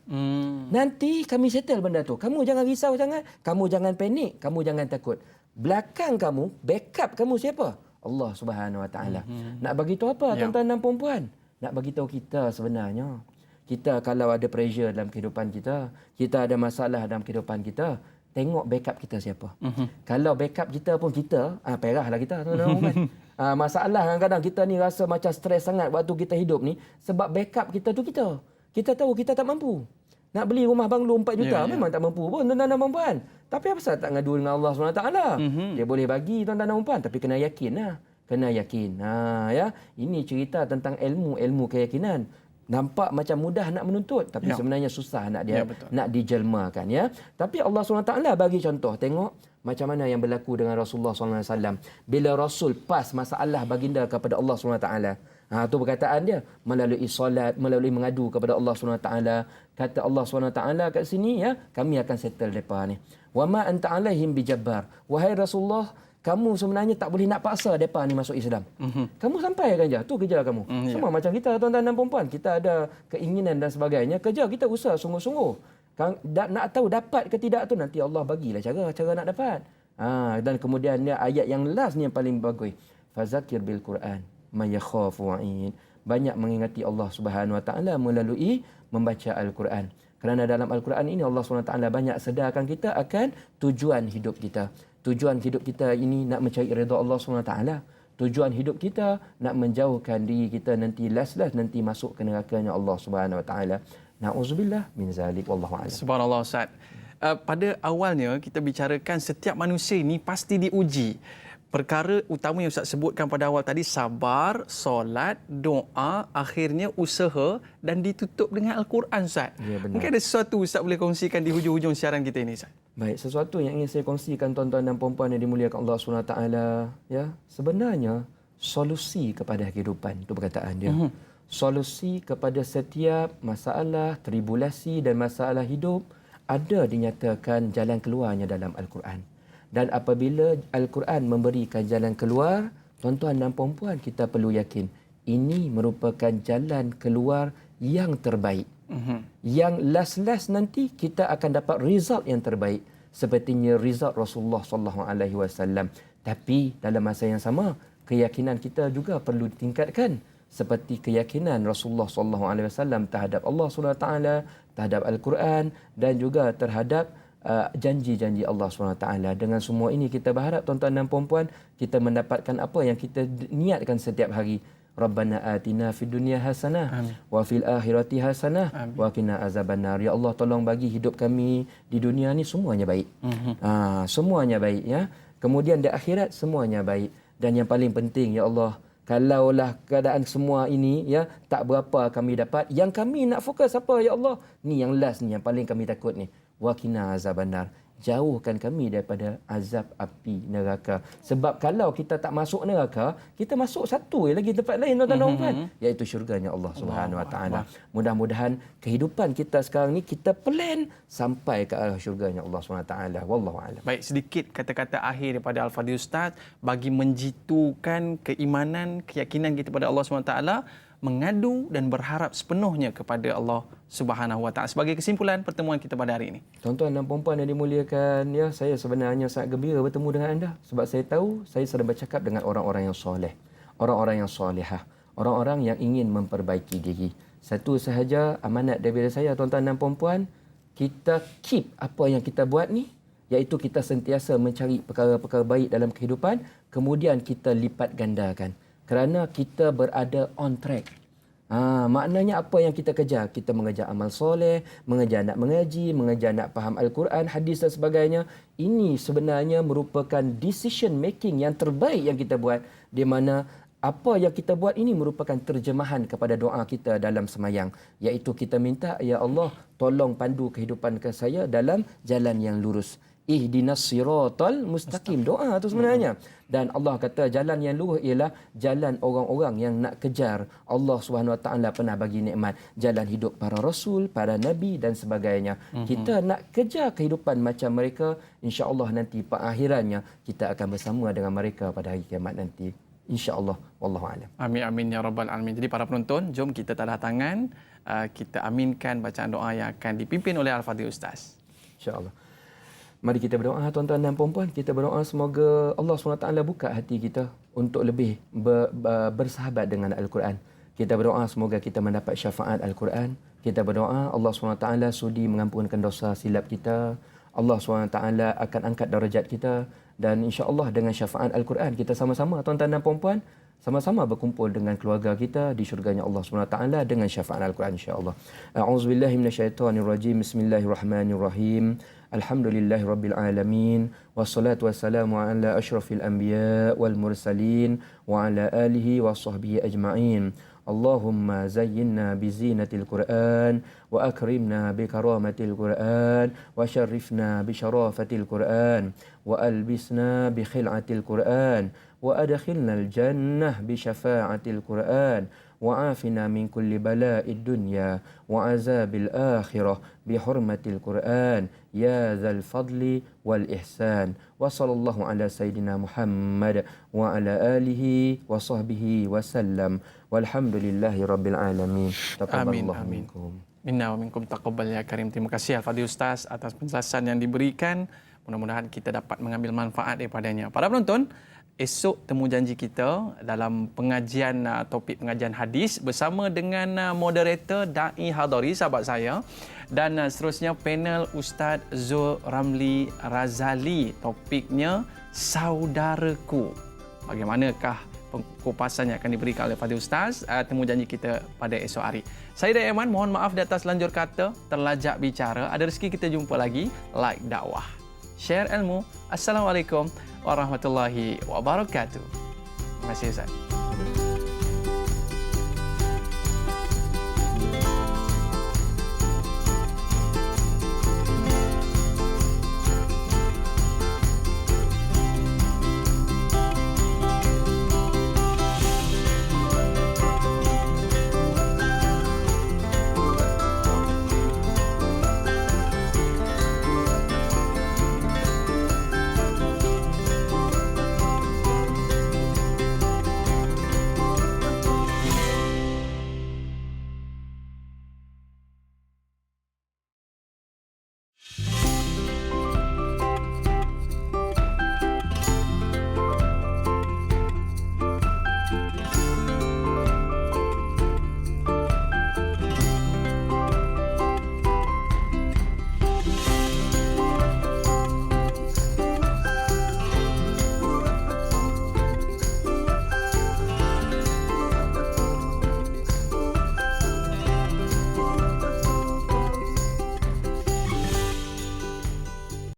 Nanti kami settle benda tu. Kamu jangan risau sangat. Kamu jangan panik. Kamu jangan takut. Belakang kamu, backup kamu siapa? Allah Subhanahu Wa Taala. Nak bagi tahu apa tuan-tuan dan puan-puan? Nak bagi tahu kita sebenarnya. Kita kalau ada pressure dalam kehidupan kita, kita ada masalah dalam kehidupan kita, tengok backup kita siapa. Kalau backup kita pun kita, perahlah kita. Masalah kadang-kadang kita ni rasa macam stres sangat waktu kita hidup ni, sebab backup kita tu kita. Kita tahu kita tak mampu. Nak beli rumah banglo 4 juta, memang tak mampu pun tuan-tuan dan puan. Tapi apa pasal tak ngadu dengan Allah SWT? Dia boleh bagi tuan-tuan dan puan, tapi kena yakin lah. Kena yakin. Ini cerita tentang ilmu keyakinan. Nampak macam mudah nak menuntut, tapi sebenarnya susah nak dijelmakan, ya. Tapi Allah SWT bagi contoh. Tengok macam mana yang berlaku dengan Rasulullah SAW. Bila Rasul pas masalah baginda kepada Allah SWT. Itu perkataan dia. Melalui solat, melalui mengadu kepada Allah SWT. Kata Allah SWT kat sini, ya, kami akan settle mereka ni. Wa ma anta alaihim bijabbar. Wahai Rasulullah, kamu sebenarnya tak boleh nak paksa mereka ni masuk Islam. Kamu sampaikan je. Tu kerja kamu. Semua macam kita, tuan-tuan dan puan-puan. Kita ada keinginan dan sebagainya. Kerja kita usaha sungguh-sungguh. Nak tahu dapat ke tidak tu nanti Allah bagilah cara nak dapat. Dan kemudian dia ayat yang last ni yang paling bagus. Fazakir bil Quran may yakhafu wa'id. Banyak mengingati Allah Subhanahu Wa Taala melalui membaca Al-Quran. Kerana dalam Al-Quran ini Allah SWT banyak sedarkan kita akan tujuan hidup kita. Tujuan hidup kita ini nak mencari redha Allah SWT. Tujuan hidup kita nak menjauhkan diri kita nanti last-last nanti masuk ke nerakanya Allah SWT. Na'udzubillah min zalik, wallahu a'lam. Subhanallah Ustaz. Pada awalnya kita bicarakan setiap manusia ini pasti diuji. Perkara utama yang Ustaz sebutkan pada awal tadi, sabar, solat, doa, akhirnya usaha dan ditutup dengan Al-Quran, Ustaz. Ya, benar. Mungkin ada sesuatu Ustaz boleh kongsikan di hujung-hujung siaran kita ini, Ustaz. Baik, sesuatu yang ingin saya kongsikan tuan-tuan dan puan-puan yang dimuliakan Allah SWT, ya, sebenarnya solusi kepada kehidupan, itu perkataan dia. Solusi kepada setiap masalah, tribulasi dan masalah hidup ada dinyatakan jalan keluarnya dalam Al-Quran. Dan apabila Al-Quran memberikan jalan keluar, tuan-tuan dan puan-puan, kita perlu yakin ini merupakan jalan keluar yang terbaik. Yang last-last nanti kita akan dapat result yang terbaik, sepertinya result Rasulullah SAW. Tapi dalam masa yang sama, keyakinan kita juga perlu ditingkatkan, seperti keyakinan Rasulullah SAW terhadap Allah SWT, terhadap Al-Quran dan juga terhadap janji-janji Allah SWT. Dengan semua ini kita berharap tuan-tuan dan puan-puan kita mendapatkan apa yang kita niatkan setiap hari. Rabbana atina fid dunya hasanah wa fil akhirati hasanah wa qina azabannar. Ya Allah, tolong bagi hidup kami di dunia ni semuanya baik. Semuanya baik, ya. Kemudian di akhirat semuanya baik. Dan yang paling penting, ya Allah, kalaulah keadaan semua ini, ya, tak berapa kami dapat, yang kami nak fokus apa, ya Allah? Ni yang last ni, yang paling kami takut ni. Wa qina azabannar. Jauhkan kami daripada azab api neraka. Sebab kalau kita tak masuk neraka, kita masuk satu lagi tempat lain, tuan-tuan dan puan, iaitu syurganya Allah Subhanahu Wa Taala. Mudah-mudahan kehidupan kita sekarang ni kita plan sampai ke arah syurganya Allah Subhanahu Wa Taala. Wallahu a'lam. Baik, sedikit kata-kata akhir daripada Al-Fadhil Ustaz bagi menjitukan keimanan, keyakinan kita pada Allah SWT, mengadu dan berharap sepenuhnya kepada Allah Subhanahu Wa Taala. Sebagai kesimpulan pertemuan kita pada hari ini. Tuan-tuan dan puan-puan yang dimuliakan, ya, saya sebenarnya sangat gembira bertemu dengan anda sebab saya tahu saya sedang bercakap dengan orang-orang yang soleh, orang-orang yang solehah, orang-orang yang ingin memperbaiki diri. Satu sahaja amanat daripada saya, tuan-tuan dan puan-puan, kita keep apa yang kita buat ni, iaitu kita sentiasa mencari perkara-perkara baik dalam kehidupan, kemudian kita lipat gandakan. Kerana kita berada on track. Maknanya apa yang kita kejar? Kita mengejar amal soleh, mengejar nak mengaji, mengejar nak faham Al-Quran, hadis dan sebagainya. Ini sebenarnya merupakan decision making yang terbaik yang kita buat, di mana apa yang kita buat ini merupakan terjemahan kepada doa kita dalam semayang, iaitu kita minta, ya Allah, tolong pandu kehidupan saya dalam jalan yang lurus. Ihdinas siratal mustaqim. Doa tu sebenarnya. Dan Allah kata jalan yang lurus ialah jalan orang-orang yang nak kejar Allah Subhanahu Wa Taala pernah bagi nikmat, jalan hidup para rasul, para nabi dan sebagainya. Kita nak kejar kehidupan macam mereka, insya-Allah nanti akhirannya kita akan bersama dengan mereka pada hari kiamat nanti. Insya-Allah, wallahu a'lam. Amin amin ya rabbal alamin. Jadi para penonton, jom kita tadah tangan, kita aminkan bacaan doa yang akan dipimpin oleh Al-Fadhil Ustaz. Insya-Allah. Mari kita berdoa, tuan-tuan dan puan-puan. Kita berdoa semoga Allah SWT buka hati kita untuk lebih bersahabat dengan Al-Quran. Kita berdoa semoga kita mendapat syafaat Al-Quran. Kita berdoa Allah SWT sudi mengampunkan dosa silap kita. Allah SWT akan angkat darjat kita. Dan insya-Allah dengan syafaat Al-Quran kita sama-sama, tuan-tuan dan puan-puan, sama-sama berkumpul dengan keluarga kita di syurganya Allah SWT dengan syafaat Al-Quran, insya-Allah. A'udzubillahi minasyaitonirrajim. Bismillahirrahmanirrahim. Alhamdulillahi rabbil alamin. Wassalatu wassalamu ala asyrafil anbiya wal mursalin wa ala alihi wa sahbihi ajma'in. Allahumma zayyinna bizinatil Qur'an wa akrimna bi karamatil Qur'an wa syarrifna bi syarafatil Qur'an wa albisna bi khil'atil Qur'an wa adkhilnal jannah bi syafa'atil Qur'an wa afina min kulli bala'id dunya wa azabil akhirah bi hurmatil Qur'an ya dzal fadli wal ihsan. Wa sallallahu ala sayyidina Muhammad wa ala alihi wa sahbihi wa sallam. Walhamdulillahi rabbil alamin. Taqabbalallahu minkum. Minna wa minkum taqabbal ya karim. Terima kasih Al-Fadhil Ustaz atas penjelasan yang diberikan Mudah-mudahan kita dapat mengambil manfaat daripadanya. Para penonton, esok temu janji kita dalam pengajian topik pengajian hadis bersama dengan moderator Da'i Hadari, sahabat saya, dan seterusnya panel Ustaz Zul Ramli Razali. Topiknya Saudaraku. Bagaimanakah kupasan yang akan diberikan oleh Fadil Ustaz? Temu janji kita pada esok hari. Saya Dai Aiman, mohon maaf di atas lanjur kata, terlajak bicara. Ada rezeki kita jumpa lagi. Like dakwah, share ilmu. Assalamualaikum warahmatullahi wabarakatuh. Terima kasih Ustaz.